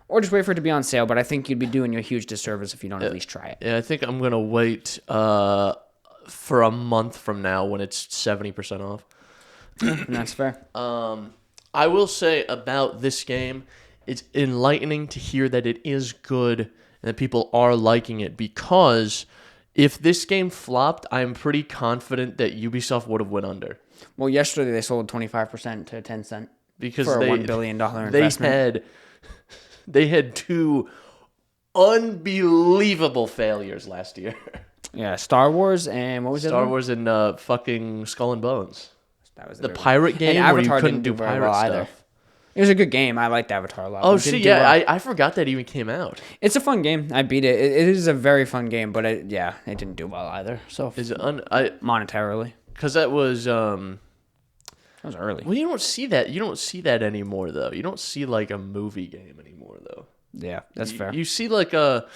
or just wait for it to be on sale. But I think you'd be doing you a huge disservice if you don't at least try it. Yeah, I think I'm going to wait for a month from now when it's 70% off. And that's fair. I will say about this game, it's enlightening to hear that it is good and that people are liking it, because if this game flopped, I'm pretty confident that Ubisoft would have went under. Well, yesterday they sold 25% to Tencent because for a $1 billion investment. They had 2 unbelievable failures last year. Yeah, Star Wars and what was it? Star Wars and fucking Skull and Bones. That was the pirate game where you couldn't do pirate stuff. Either. It was a good game. I liked Avatar a lot. Oh, shit, yeah. I forgot that even came out. It's a fun game. I beat it. It is a very fun game, but it didn't do well either. So is it monetarily? Because that was that was early. Well, you don't see that. You don't see that anymore, though. You don't see like a movie game anymore, though. Yeah, that's fair. You see like a...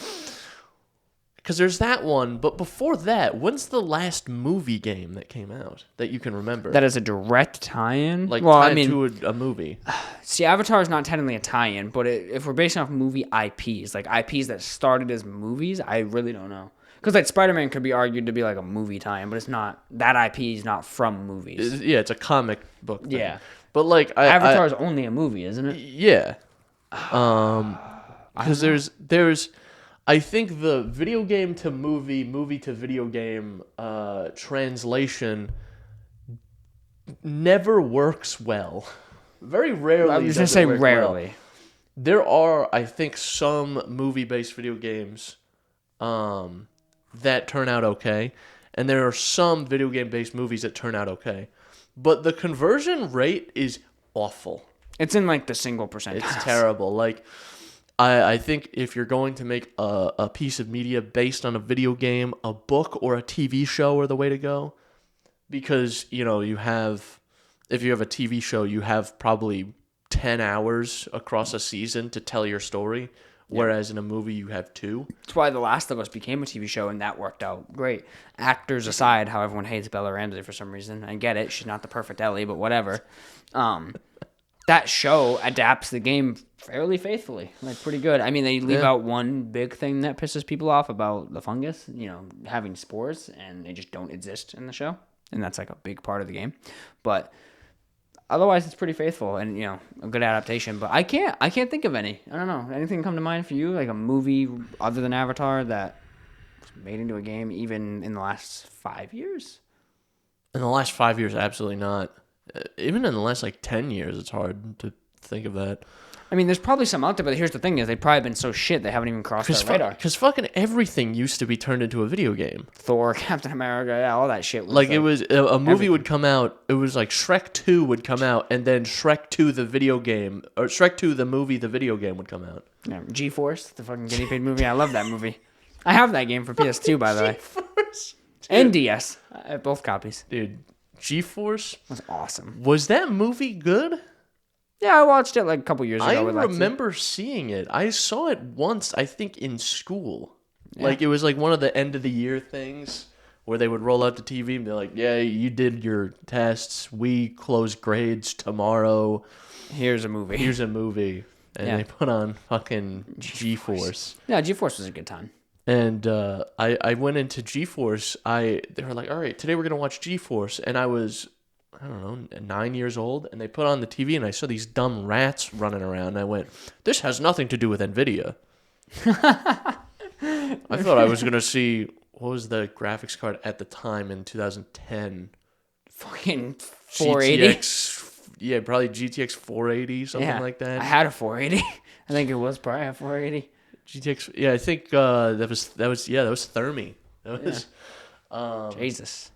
Because there's that one, but before that, when's the last movie game that came out that you can remember? That is a direct tie-in? Like, tied to a movie. See, Avatar is not technically a tie-in, but if we're basing off movie IPs, like IPs that started as movies, I really don't know. Because like Spider-Man could be argued to be like a movie tie-in, but it's not. That IP is not from movies. It's a comic book thing. Yeah. But like... Avatar is only a movie, isn't it? Yeah. Because there's... I think the video game to movie, movie to video game translation never works well. Very rarely. I was going to say rarely. Well. There are, I think, some movie-based video games that turn out okay, and there are some video game-based movies that turn out okay. But the conversion rate is awful. It's in like the single percent. It's terrible. Like... I think if you're going to make a piece of media based on a video game, a book or a TV show are the way to go. Because, if you have a TV show, you have probably 10 hours across a season to tell your story. Whereas in a movie, you have 2. That's why The Last of Us became a TV show, and that worked out great. Actors aside, how everyone hates Bella Ramsey for some reason. I get it. She's not the perfect Ellie, but whatever. That show adapts the game fairly faithfully, like pretty good. I mean, they leave out one big thing that pisses people off about the fungus, having spores, and they just don't exist in the show, and that's like a big part of the game. But otherwise, it's pretty faithful and a good adaptation. But I can't think of any. I don't know. Anything come to mind for you, like a movie other than Avatar that made into a game even in the last 5 years? In the last 5 years, absolutely not. Even in the last 10 years, it's hard to think of that. I mean, there's probably some out there, but here's the thing: is they've probably been so shit they haven't even crossed our radar. Because fucking everything used to be turned into a video game. Thor, Captain America, yeah, all that shit. It was a movie would come out. It was like Shrek 2 would come out, and then Shrek 2 the video game, or Shrek 2 the movie, the video game would come out. Yeah, G-Force, the fucking guinea pig movie. I love that movie. I have that game for PS2, by the way, and DS. I have both copies. Dude, G-Force was awesome. Was that movie good? Yeah, I watched it like a couple years ago. I remember seeing it. I saw it once, I think, in school. Yeah. It was one of the end of the year things where they would roll out the TV and be like, yeah, you did your tests. We close grades tomorrow. Here's a movie. And they put on fucking G-Force. Yeah, G-Force was a good time. And I went into G-Force. They were like, all right, today we're going to watch G-Force. And I was, I don't know, 9 years old, and they put on the TV, and I saw these dumb rats running around, and I went, this has nothing to do with NVIDIA. I thought I was going to see, what was the graphics card at the time in 2010? Fucking 480? Yeah, probably GTX 480, something like that. I had a 480. I think it was probably a 480. GTX, yeah, I think that was Thermi. That was, Jesus.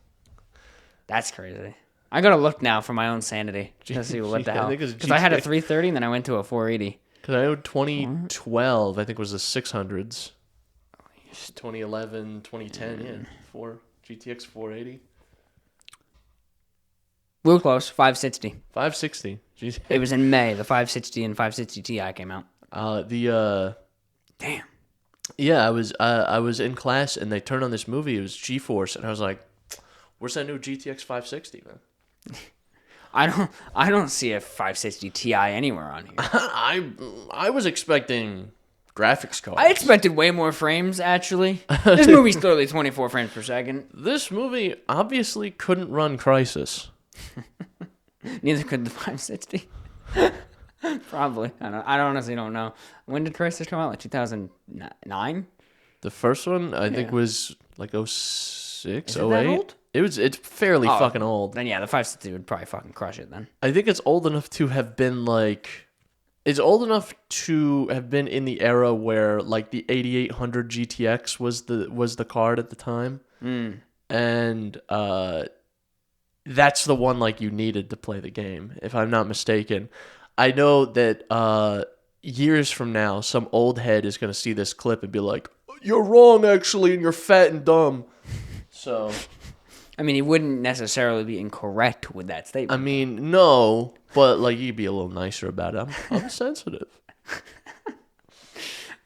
That's crazy. I gotta look now for my own sanity to see what the hell. Because I had a 330 and then I went to a 480. Because I know 2012, I think was the 600s. 2011, 2010, GTX 480. We were close. 560. 560. It was in May. The 560 and 560 Ti came out. Damn. Yeah, I was in class and they turned on this movie. It was G-Force, and I was like, "Where's that new GTX 560, man?" I don't see a 560 Ti anywhere on here. I was expecting graphics cards. I expected way more frames, actually. This movie's clearly 24 frames per second. This movie obviously couldn't run Crysis. Neither could the 560. Probably. I honestly don't know. When did Crysis come out? 2009? The first one, I think, was 06, 08. That old? It's fairly fucking old. Then yeah, the 560 would probably fucking crush it then. I think it's old enough to have been it's old enough to have been in the era where the 8800 GTX was the card at the time. And that's the one you needed to play the game, if I'm not mistaken. I know that years from now, some old head is going to see this clip and be like, "You're wrong, actually, and you're fat and dumb." So, I mean, he wouldn't necessarily be incorrect with that statement. I mean, no, but you'd be a little nicer about it. I'm sensitive.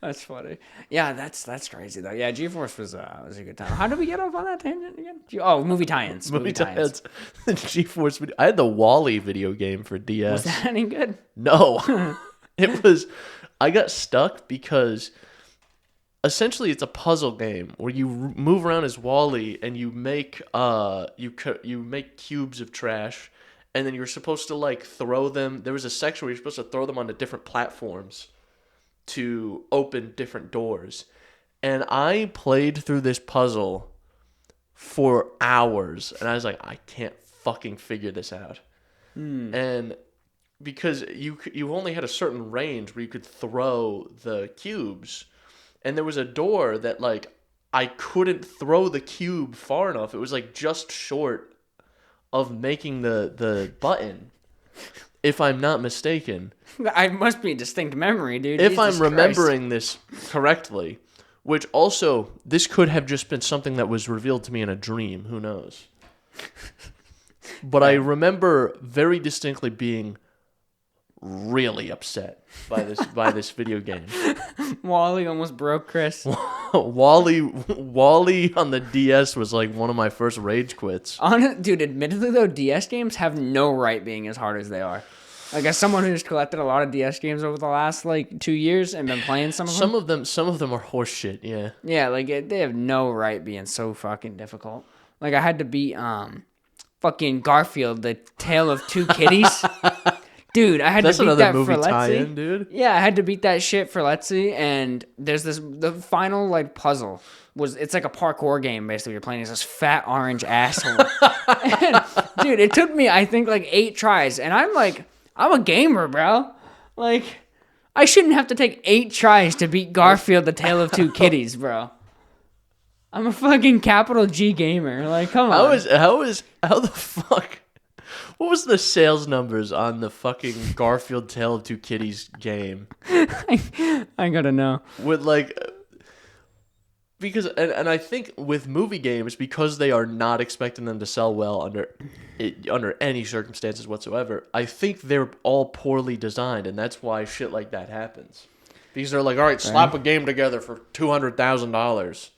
That's funny. Yeah, that's crazy though. Yeah, G-Force was a good time. How did we get off on that tangent again? Movie tie-ins. Movie tie-ins. G-Force video. I had the Wall-E video game for DS. Was that any good? No. It was. I got stuck because essentially it's a puzzle game where you move around as Wall-E and you make you make cubes of trash, and then you're supposed to throw them. There was a section where you're supposed to throw them onto different platforms to open different doors. And I played through this puzzle for hours, and I was like, I can't fucking figure this out. And because you only had a certain range where you could throw the cubes, and there was a door that I couldn't throw the cube far enough. It was just short of making the button, if I'm not mistaken. I must be a distinct memory, dude. If I'm remembering this correctly, which also, this could have just been something that was revealed to me in a dream. Who knows? But I remember very distinctly being really upset by this video game. Wall-E almost broke Chris. Wall-E on the DS was one of my first rage quits. Dude, admittedly though, DS games have no right being as hard as they are. As someone who's collected a lot of DS games over the last 2 years and been playing some of them. Some of them are horseshit, yeah. Yeah, they have no right being so fucking difficult. I had to beat fucking Garfield, the Tale of Two Kitties. Dude, I had That's to beat another that movie for Let's tie-in, dude. Yeah, I had to beat that shit for Let's and there's the final like puzzle it's like a parkour game basically. You're playing as this fat orange asshole. And, dude, it took me I think like 8 tries, and I'm a gamer, bro. Like, I shouldn't have to take 8 tries to beat Garfield: The Tale of Two Kitties, bro. I'm a fucking capital G gamer. Like, come on. How the fuck? What was the sales numbers on the fucking Garfield Tale of Two Kitties game? I gotta know. With like, because and I think with movie games, because they are not expecting them to sell well under any circumstances whatsoever, I think they're all poorly designed, and that's why shit like that happens. Because they're like, all right, slap a game together for $200,000.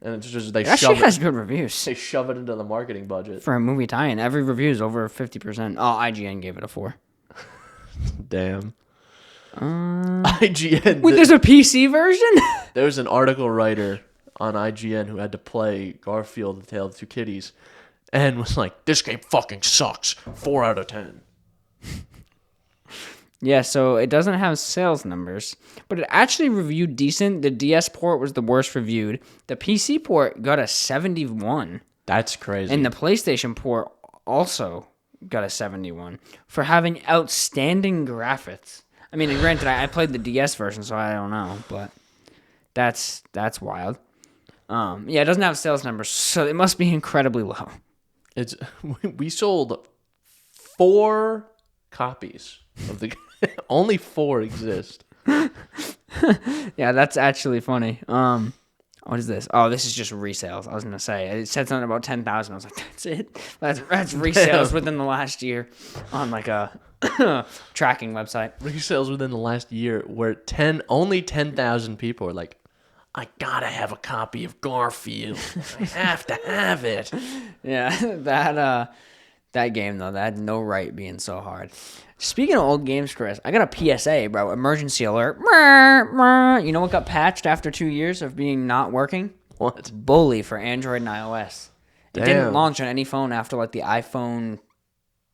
And it's just That shit has good reviews. They shove it into the marketing budget. For a movie tie-in, every review is over 50%. Oh, IGN gave it a 4. Damn. IGN. Wait, there's a PC version? There's an article writer on IGN who had to play Garfield: The Tale of Two Kitties, and was like, "This game fucking sucks. 4 out of 10." Yeah, so it doesn't have sales numbers, but it actually reviewed decent. The DS port was the worst reviewed. The PC port got a 71. That's crazy. And the PlayStation port also got a 71 for having outstanding graphics. I mean, granted, I played the DS version, so I don't know, but that's wild. Yeah, it doesn't have sales numbers, so it must be incredibly low. We sold 4 copies of the only 4 exist. Yeah, that's actually funny. What is this? Oh, this is just resales. I was gonna say it said something about 10,000. I was like, that's it. That's resales within the last year on like a tracking website. Resales within the last year where only 10,000 people are like, I gotta have a copy of Garfield. I have to have it. Yeah, that game though, that had no right being so hard. Speaking of old games, Chris, I got a PSA, bro. Emergency alert. You know what got patched after 2 years of being not working? What? Bully for Android and iOS. Damn. It didn't launch on any phone after like the iPhone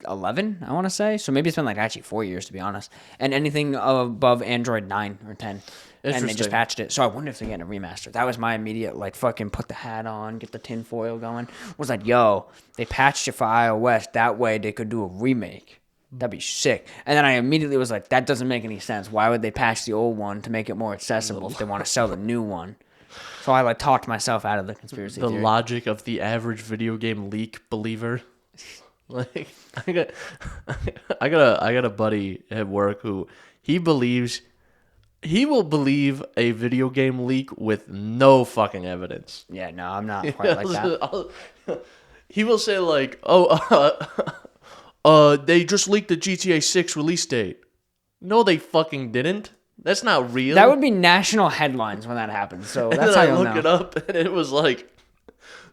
11, I want to say. So maybe it's been like actually 4 years, to be honest. And anything above Android 9 or 10. And they just patched it. So I wonder if they're getting a remaster. That was my immediate, like, fucking put the hat on, get the tinfoil going. Was like, yo, they patched it for iOS. That way they could do a remake. That'd be sick. And then I immediately was like, that doesn't make any sense. Why would they patch the old one to make it more accessible if they want to sell the new one? So I, like, talked myself out of the conspiracy theory. The logic of the average video game leak believer. Like, I got a buddy at work who he will believe a video game leak with no fucking evidence. Yeah, no, I'm not quite like that. He will say like, they just leaked the GTA 6 release date. No, they fucking didn't. That's not real. That would be national headlines when that happens. So that's how you'll know. I look it up, and it was like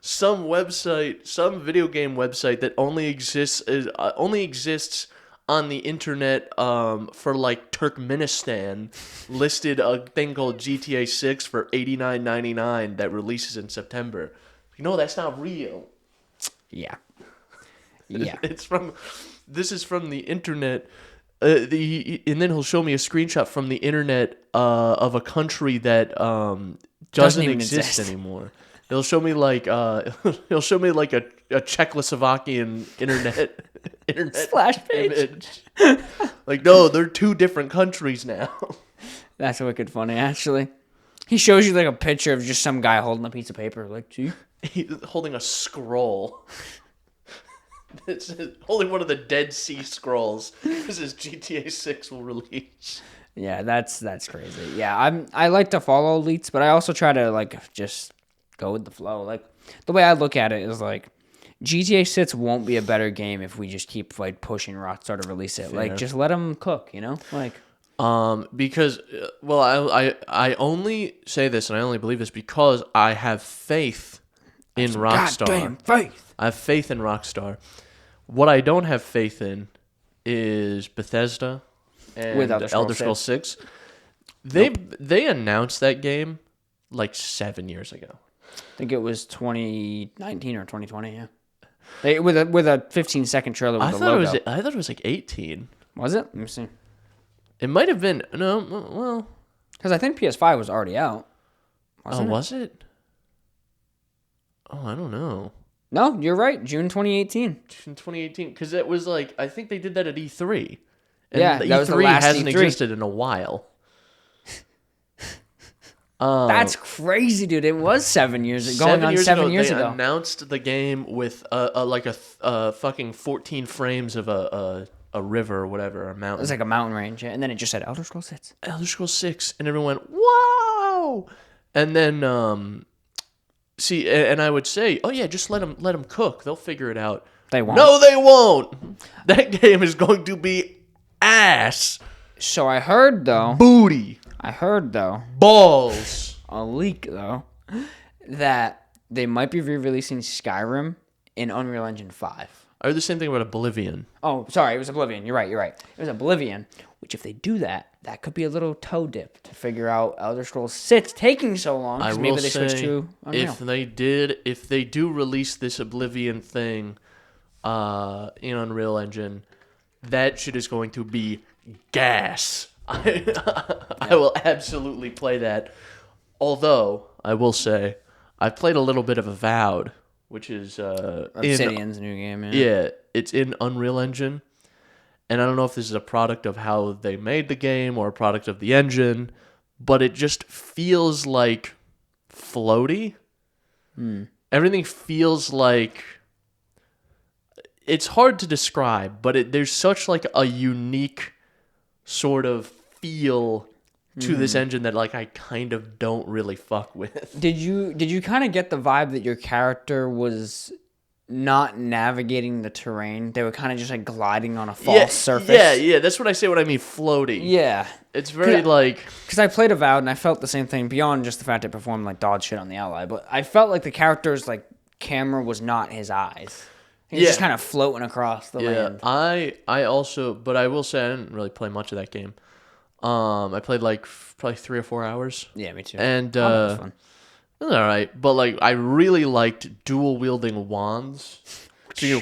some website, some video game website that only exists on the internet for like Turkmenistan listed a thing called GTA 6 for $89.99 that releases in September. No, that's not real. Yeah. Yeah. This is from the internet. And then he'll show me a screenshot from the internet of a country that doesn't exist anymore. He'll show me like a Czechoslovakian internet Splash page. Image. Like, no, they're 2 different countries now. That's wicked funny, actually. He shows you like a picture of just some guy holding a piece of paper, like, gee. He's holding a scroll. It's holding one of the Dead Sea Scrolls. This is GTA 6 will release. Yeah, that's crazy. Yeah, I like to follow leaks, but I also try to like just go with the flow. Like the way I look at it is like GTA 6 won't be a better game if we just keep like pushing Rockstar to release it. Fair. Like just let them cook, you know? Like because I only say this and I only believe this because I have faith in Rockstar. Goddamn faith. I have faith in Rockstar. What I don't have faith in is Bethesda and with Elder Scrolls 6. They announced that game like 7 years ago. I think it was 2019 or 2020, yeah. With a 15-second trailer with the logo. I thought it was like 18. Was it? Let me see. It might have been. No, well. Because I think PS5 was already out. Was it? Oh, I don't know. No, you're right. June 2018. In 2018, because it was like, I think they did that at E3. And Yeah, the that was the E3 last hasn't E3. existed in a while. That's crazy, dude. It was 7 years ago. Going on 7 years ago. They announced the game with a fucking 14 frames of a river or whatever, a mountain. It was like a mountain range, and then it just said Elder Scrolls 6. Elder Scrolls 6, and everyone went, wow! And then, see, and I would say, oh yeah, just let them cook. They'll figure it out. They won't. No, they won't! That game is going to be ass. So I heard, though. Booty. Balls. A leak, though, that they might be re-releasing Skyrim in Unreal Engine 5. I heard the same thing about Oblivion. Oh, sorry, it was Oblivion. You're right. It was Oblivion, which if they do that, that could be a little toe dip to figure out Elder Scrolls 6 taking so long. I will maybe they switch to Unreal. if they do release this Oblivion thing in Unreal Engine, that shit is going to be gas. I will absolutely play that. Although, I will say, I played a little bit of Avowed, which is Obsidian's new game. Yeah, it's in Unreal Engine. And I don't know if this is a product of how they made the game or a product of the engine, but it just feels like floaty. Everything feels like... It's hard to describe, but there's such like a unique sort of feel to this engine that like I kind of don't really fuck with. Did you kind of get the vibe that your character was not navigating the terrain? They were kind of just like gliding on a false surface. Yeah, that's what I say when I mean floaty. Yeah. It's very like... Because I played Avowed and I felt the same thing beyond just the fact it performed like dog shit on the ally, but I felt like the character's like camera was not his eyes. He was just kind of floating across the land. I also, but I will say I didn't really play much of that game. I played like probably 3 or 4 hours. Yeah, me too. And that was fun. it was all right, but like I really liked dual wielding wands. So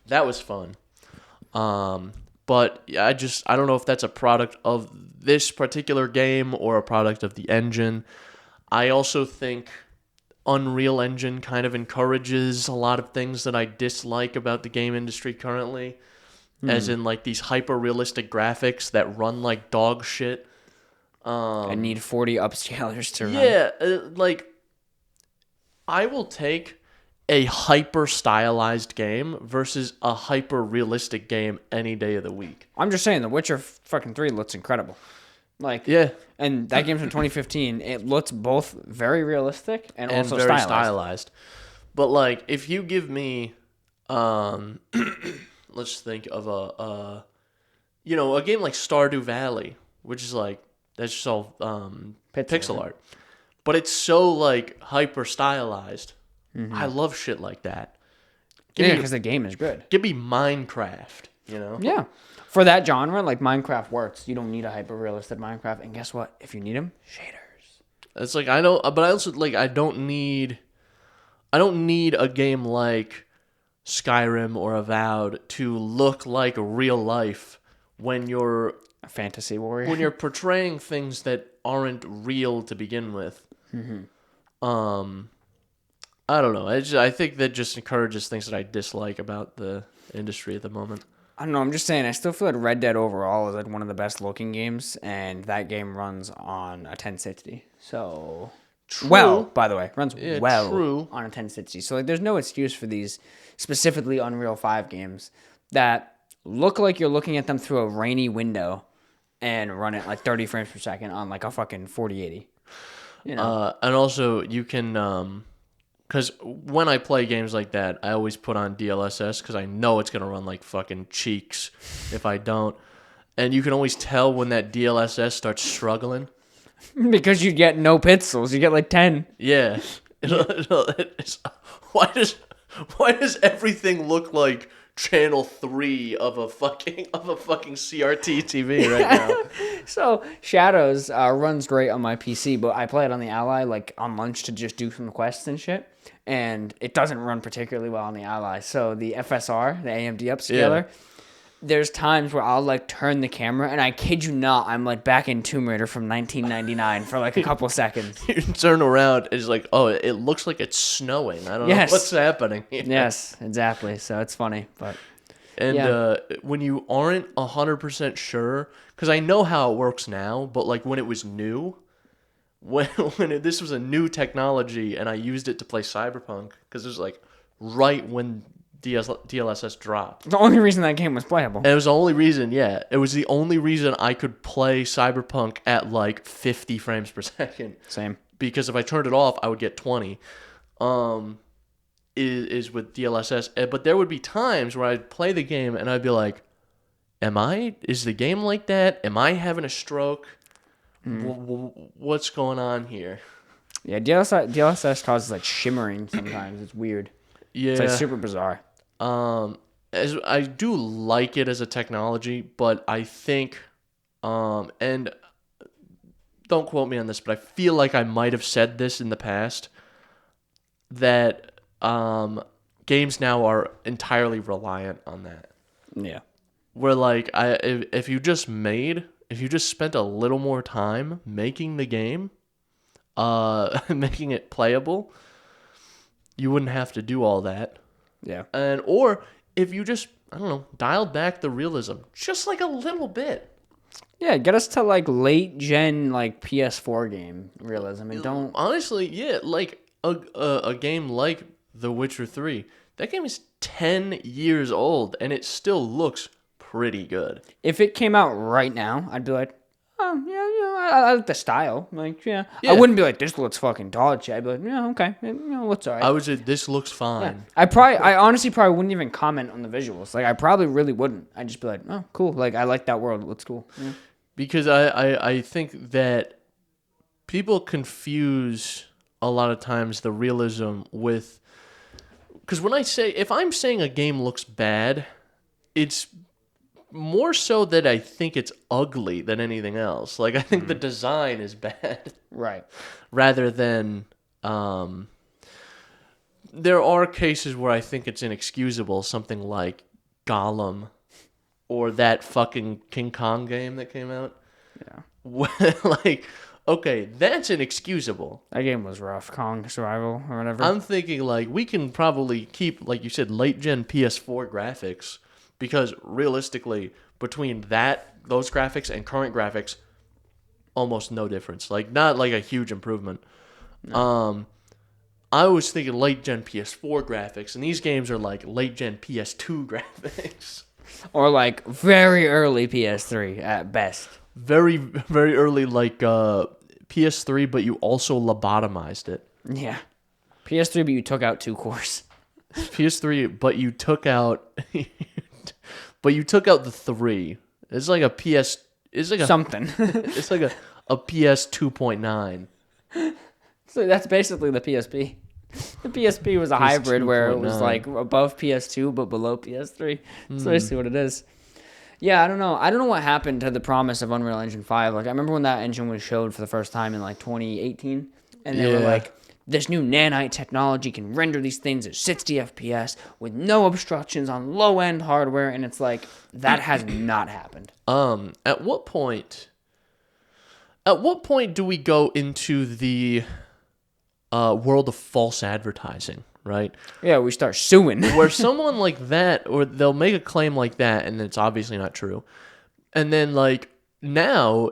that was fun. But I don't know if that's a product of this particular game or a product of the engine. I also think Unreal Engine kind of encourages a lot of things that I dislike about the game industry currently, as in like these hyper realistic graphics that run like dog shit. I need 40 upscalers to run. Yeah, like I will take a hyper stylized game versus a hyper realistic game any day of the week. I'm just saying, The Witcher fucking 3 looks incredible. Like, yeah, and that game's from 2015. It looks both very realistic and also very stylized. But like, if you give me, let's think of a game like Stardew Valley, which is like that's just all pixel art, but it's so like hyper stylized. I love shit like that. Because the game is good. Give me Minecraft, you know? Yeah. For that genre, like Minecraft works. You don't need a hyper-realistic Minecraft. And guess what? If you need them, shaders. It's like, I know, but I also, like, I don't need a game like Skyrim or Avowed to look like real life when you're a fantasy warrior. When you're portraying things that aren't real to begin with. I don't know. I think that just encourages things that I dislike about the industry at the moment. I don't know. I'm just saying. I still feel like Red Dead overall is like one of the best looking games, and that game runs on a 1060. So, true. Well, by the way, runs true. On a 1060. So like, there's no excuse for these specifically Unreal 5 games that look like you're looking at them through a rainy window and run it like 30 frames per second on like a fucking 4080. You know. And also you can. Because when I play games like that, I always put on DLSS because I know it's going to run like fucking cheeks if I don't. And you can always tell when that DLSS starts struggling. Because you get no pixels. You get like 10. Yeah. Why does everything look like channel 3 of a fucking CRT TV right now? So Shadows runs great on my PC, but I play it on the Ally like on lunch to just do some quests and shit. And it doesn't run particularly well on the Ally. So the FSR, the AMD upscaler, there's times where I'll like turn the camera, and I kid you not, I'm like back in Tomb Raider from 1999 for like a couple seconds. You turn around, and it's like, oh, it looks like it's snowing. I don't know what's happening. Yes, exactly. So it's funny, but and when you aren't 100% sure, because I know how it works now, but like when it was new, this was a new technology, and I used it to play Cyberpunk, because it was like right when DLSS dropped. the only reason that game was playable. And it was the only reason, yeah. It was the only reason I could play Cyberpunk at like 50 frames per second. Same. Because if I turned it off, I would get 20. Is with DLSS. But there would be times where I'd play the game and I'd be like, is the game like that? Am I having a stroke? What's going on here? Yeah, DLSS causes like shimmering sometimes. It's weird. Yeah. It's like super bizarre. As I do like it as a technology, but I think, and don't quote me on this, but I feel like I might have said this in the past, that games now are entirely reliant on that. Yeah. Where like if you just spent a little more time making the game, making it playable, you wouldn't have to do all that. Yeah. Or if you just, I don't know, dialed back the realism just like a little bit. Yeah, get us to like late gen like PS4 game realism, and don't Honestly, yeah, like a game like The Witcher 3. That game is 10 years old and it still looks pretty good. If it came out right now, I'd be like, oh yeah, I like the style. Like yeah. Yeah. I wouldn't be like, this looks fucking dog shit. I'd be like, yeah, okay, looks alright. I would say this looks fine. Yeah. I honestly probably wouldn't even comment on the visuals. Like I probably really wouldn't. I'd just be like, oh cool. Like I like that world. It looks cool. Yeah. Because I think that people confuse a lot of times the realism with, because if I'm saying a game looks bad, it's more so that I think it's ugly than anything else. Like I think the design is bad. Right. Rather than there are cases where I think it's inexcusable, something like Gollum or that fucking King Kong game that came out. Yeah. Like, okay, that's inexcusable. That game was rough. Kong Survival or whatever. I'm thinking like we can probably keep, like you said, late gen PS4 graphics, because realistically between those graphics and current graphics, almost no difference. Like not like a huge improvement. No. I was thinking late gen PS4 graphics, and these games are like late gen PS2 graphics. Or like very early PS3 at best. Very, very early, like PS3, but you also lobotomized it. Yeah. PS3, but you took out 2 cores. PS3, but you took out, the 3. It's like a PS. It's like a something. It's like a PS 2.9. So that's basically the PSP. The PSP was a hybrid where it was like above PS2 but below PS3. That's basically what it is. Yeah, I don't know. I don't know what happened to the promise of Unreal Engine 5. Like I remember when that engine was showed for the first time in like 2018, and they were like, this new nanite technology can render these things at 60 FPS with no obstructions on low-end hardware, and it's like that has not happened. At what point do we go into the world of false advertising, right? Yeah, we start suing. Where someone like that, or they'll make a claim like that, and it's obviously not true. And then like now,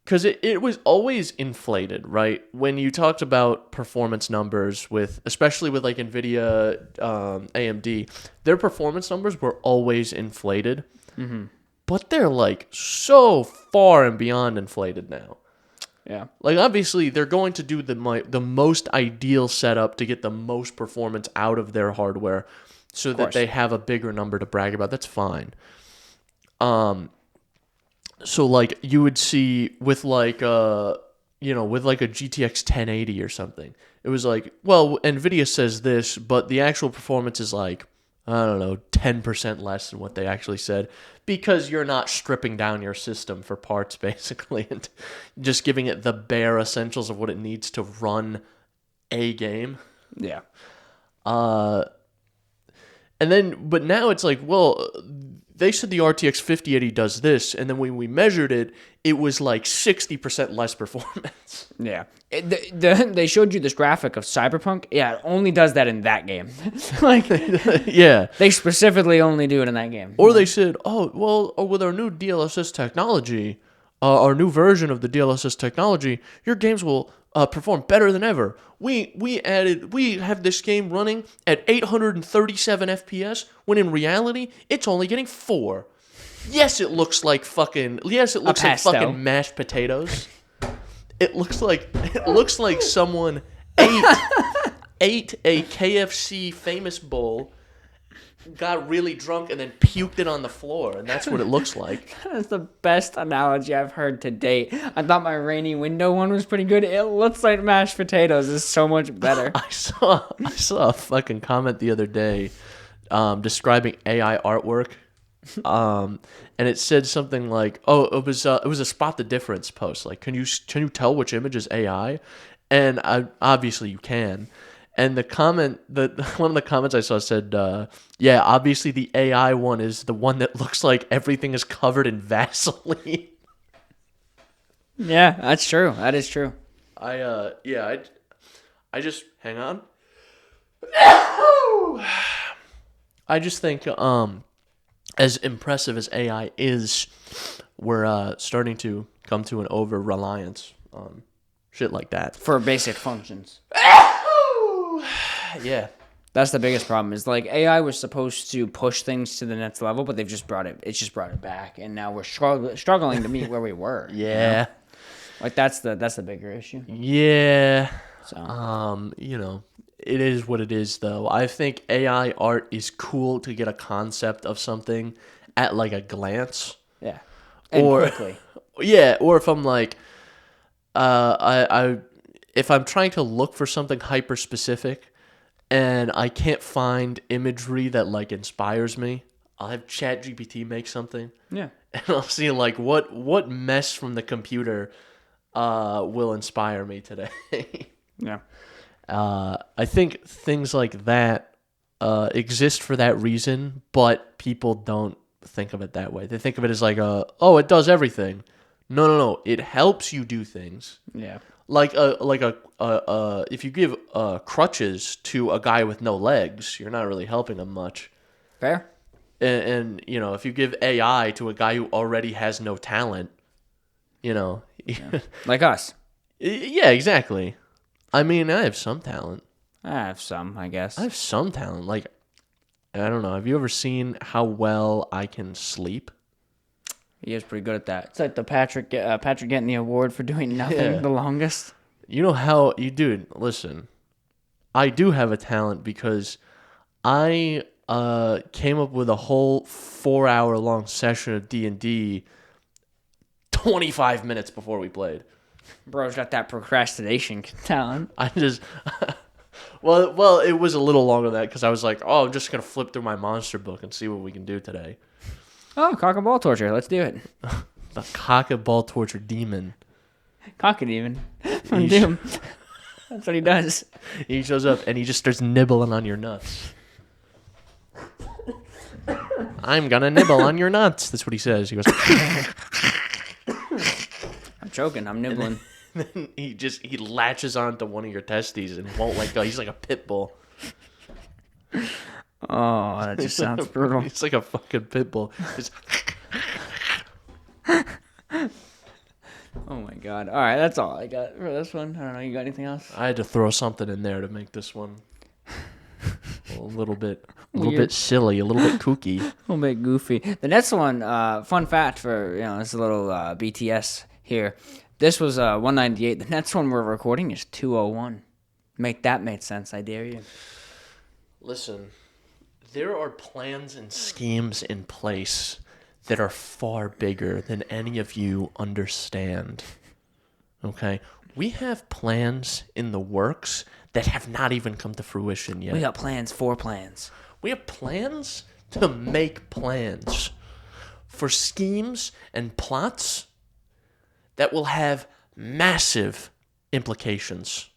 because it was always inflated, right? When you talked about performance numbers especially with like NVIDIA, AMD, their performance numbers were always inflated. Mm-hmm. But they're like so far and beyond inflated now. Yeah. Like obviously they're going to do the most ideal setup to get the most performance out of their hardware so that they have a bigger number to brag about. That's fine. So like you would see with like with like a GTX 1080 or something. It was like, well, NVIDIA says this, but the actual performance is like, I don't know, 10% less than what they actually said, because you're not stripping down your system for parts, basically, and just giving it the bare essentials of what it needs to run a game. Yeah. And then, but now it's like, well, they said the RTX 5080 does this, and then when we measured it, it was like 60% less performance. Yeah. They showed you this graphic of Cyberpunk. Yeah, it only does that in that game. Like, yeah. they specifically only do it in that game. Or they said, with our new DLSS technology, our new version of the DLSS technology, your games will perform better than ever. We have this game running at 837 FPS, when in reality, it's only getting 4. Yes, it looks like fucking mashed potatoes. It looks like someone ate a KFC famous bowl, got really drunk, and then puked it on the floor, and that's what it looks like. That's the best analogy I've heard to date. I thought my rainy window one was pretty good. It looks like mashed potatoes is so much better. I saw a fucking comment the other day describing AI artwork. And it said something like, it was a spot the difference post. Like, can you tell which image is AI? And obviously you can. And the comment, one of the comments I saw said, yeah, obviously the AI one is the one that looks like everything is covered in Vaseline. Yeah, that's true. That is true. I just, hang on. I just think, as impressive as AI is, we're starting to come to an over-reliance on shit like that. For basic functions. Yeah. That's the biggest problem, is like AI was supposed to push things to the next level, but they've just brought it back, and now we're struggling to meet where we were. Yeah. You know? Like that's the bigger issue. Yeah. So it is what it is, though. I think AI art is cool to get a concept of something at like a glance. Yeah. And quickly. Yeah, or if I'm like if I'm trying to look for something hyper specific and I can't find imagery that like inspires me, I'll have ChatGPT make something. Yeah. And I'll see like what mess from the computer will inspire me today. Yeah. I think things like that exist for that reason, but people don't think of it that way. They think of it as like it does everything. No. It helps you do things. Yeah. Like if you give crutches to a guy with no legs, you're not really helping him much. Fair. And if you give AI to a guy who already has no talent, Yeah. Like us. Yeah, exactly. I mean, I have some talent. I have some, I guess. I have some talent. Like, I don't know. Have you ever seen how well I can sleep? He is pretty good at that. It's like the Patrick getting the award for doing nothing the longest. You know how dude, listen. I do have a talent because I came up with a whole 4-hour-long session of D&D 25 minutes before we played. Bro's got that procrastination talent. I just well, it was a little longer than that because I was like, I'm just going to flip through my monster book and see what we can do today. Oh, cock and ball torture. Let's do it. The cock and ball torture demon. Cock it even. From Doom. That's what he does. He shows up and he just starts nibbling on your nuts. I'm gonna nibble on your nuts. That's what he says. He goes. I'm choking. I'm nibbling. Then he latches onto one of your testes and won't let go. He's like a pit bull. Oh, that just sounds brutal. It's like a fucking pit bull. Oh my god. All right, that's all I got for this one. I don't know. You got anything else? I had to throw something in there to make this one a little bit Weird. silly, a little bit kooky, A little bit goofy. The next one, fun fact for this little BTS here. This was 198. The next one we're recording is 201. Make sense. I dare you. Listen, there are plans and schemes in place that are far bigger than any of you understand. Okay? We have plans in the works that have not even come to fruition yet. We got plans for plans. We have plans to make plans for schemes and plots that will have massive implications.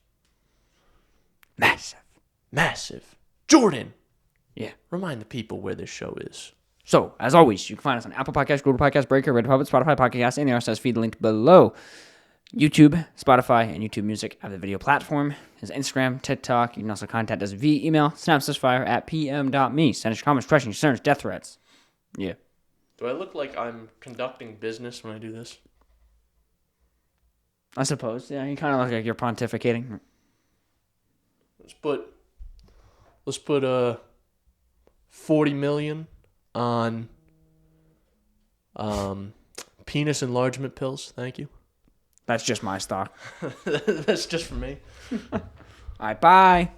Massive. Massive. Jordan! Yeah. Remind the people where this show is. So, as always, you can find us on Apple Podcasts, Google Podcasts, Breaker, Red Puppet, Spotify Podcasts, and the RSS feed linked below. YouTube, Spotify, and YouTube Music have the video platform. There's Instagram, TikTok. You can also contact us via email, synapsemisfire@pm.me. Send us your comments, questions, concerns, death threats. Yeah. Do I look like I'm conducting business when I do this? I suppose. Yeah, you kind of look like you're pontificating. Let's put 40 million on penis enlargement pills. Thank you. That's just my stock. That's just for me. All right, bye.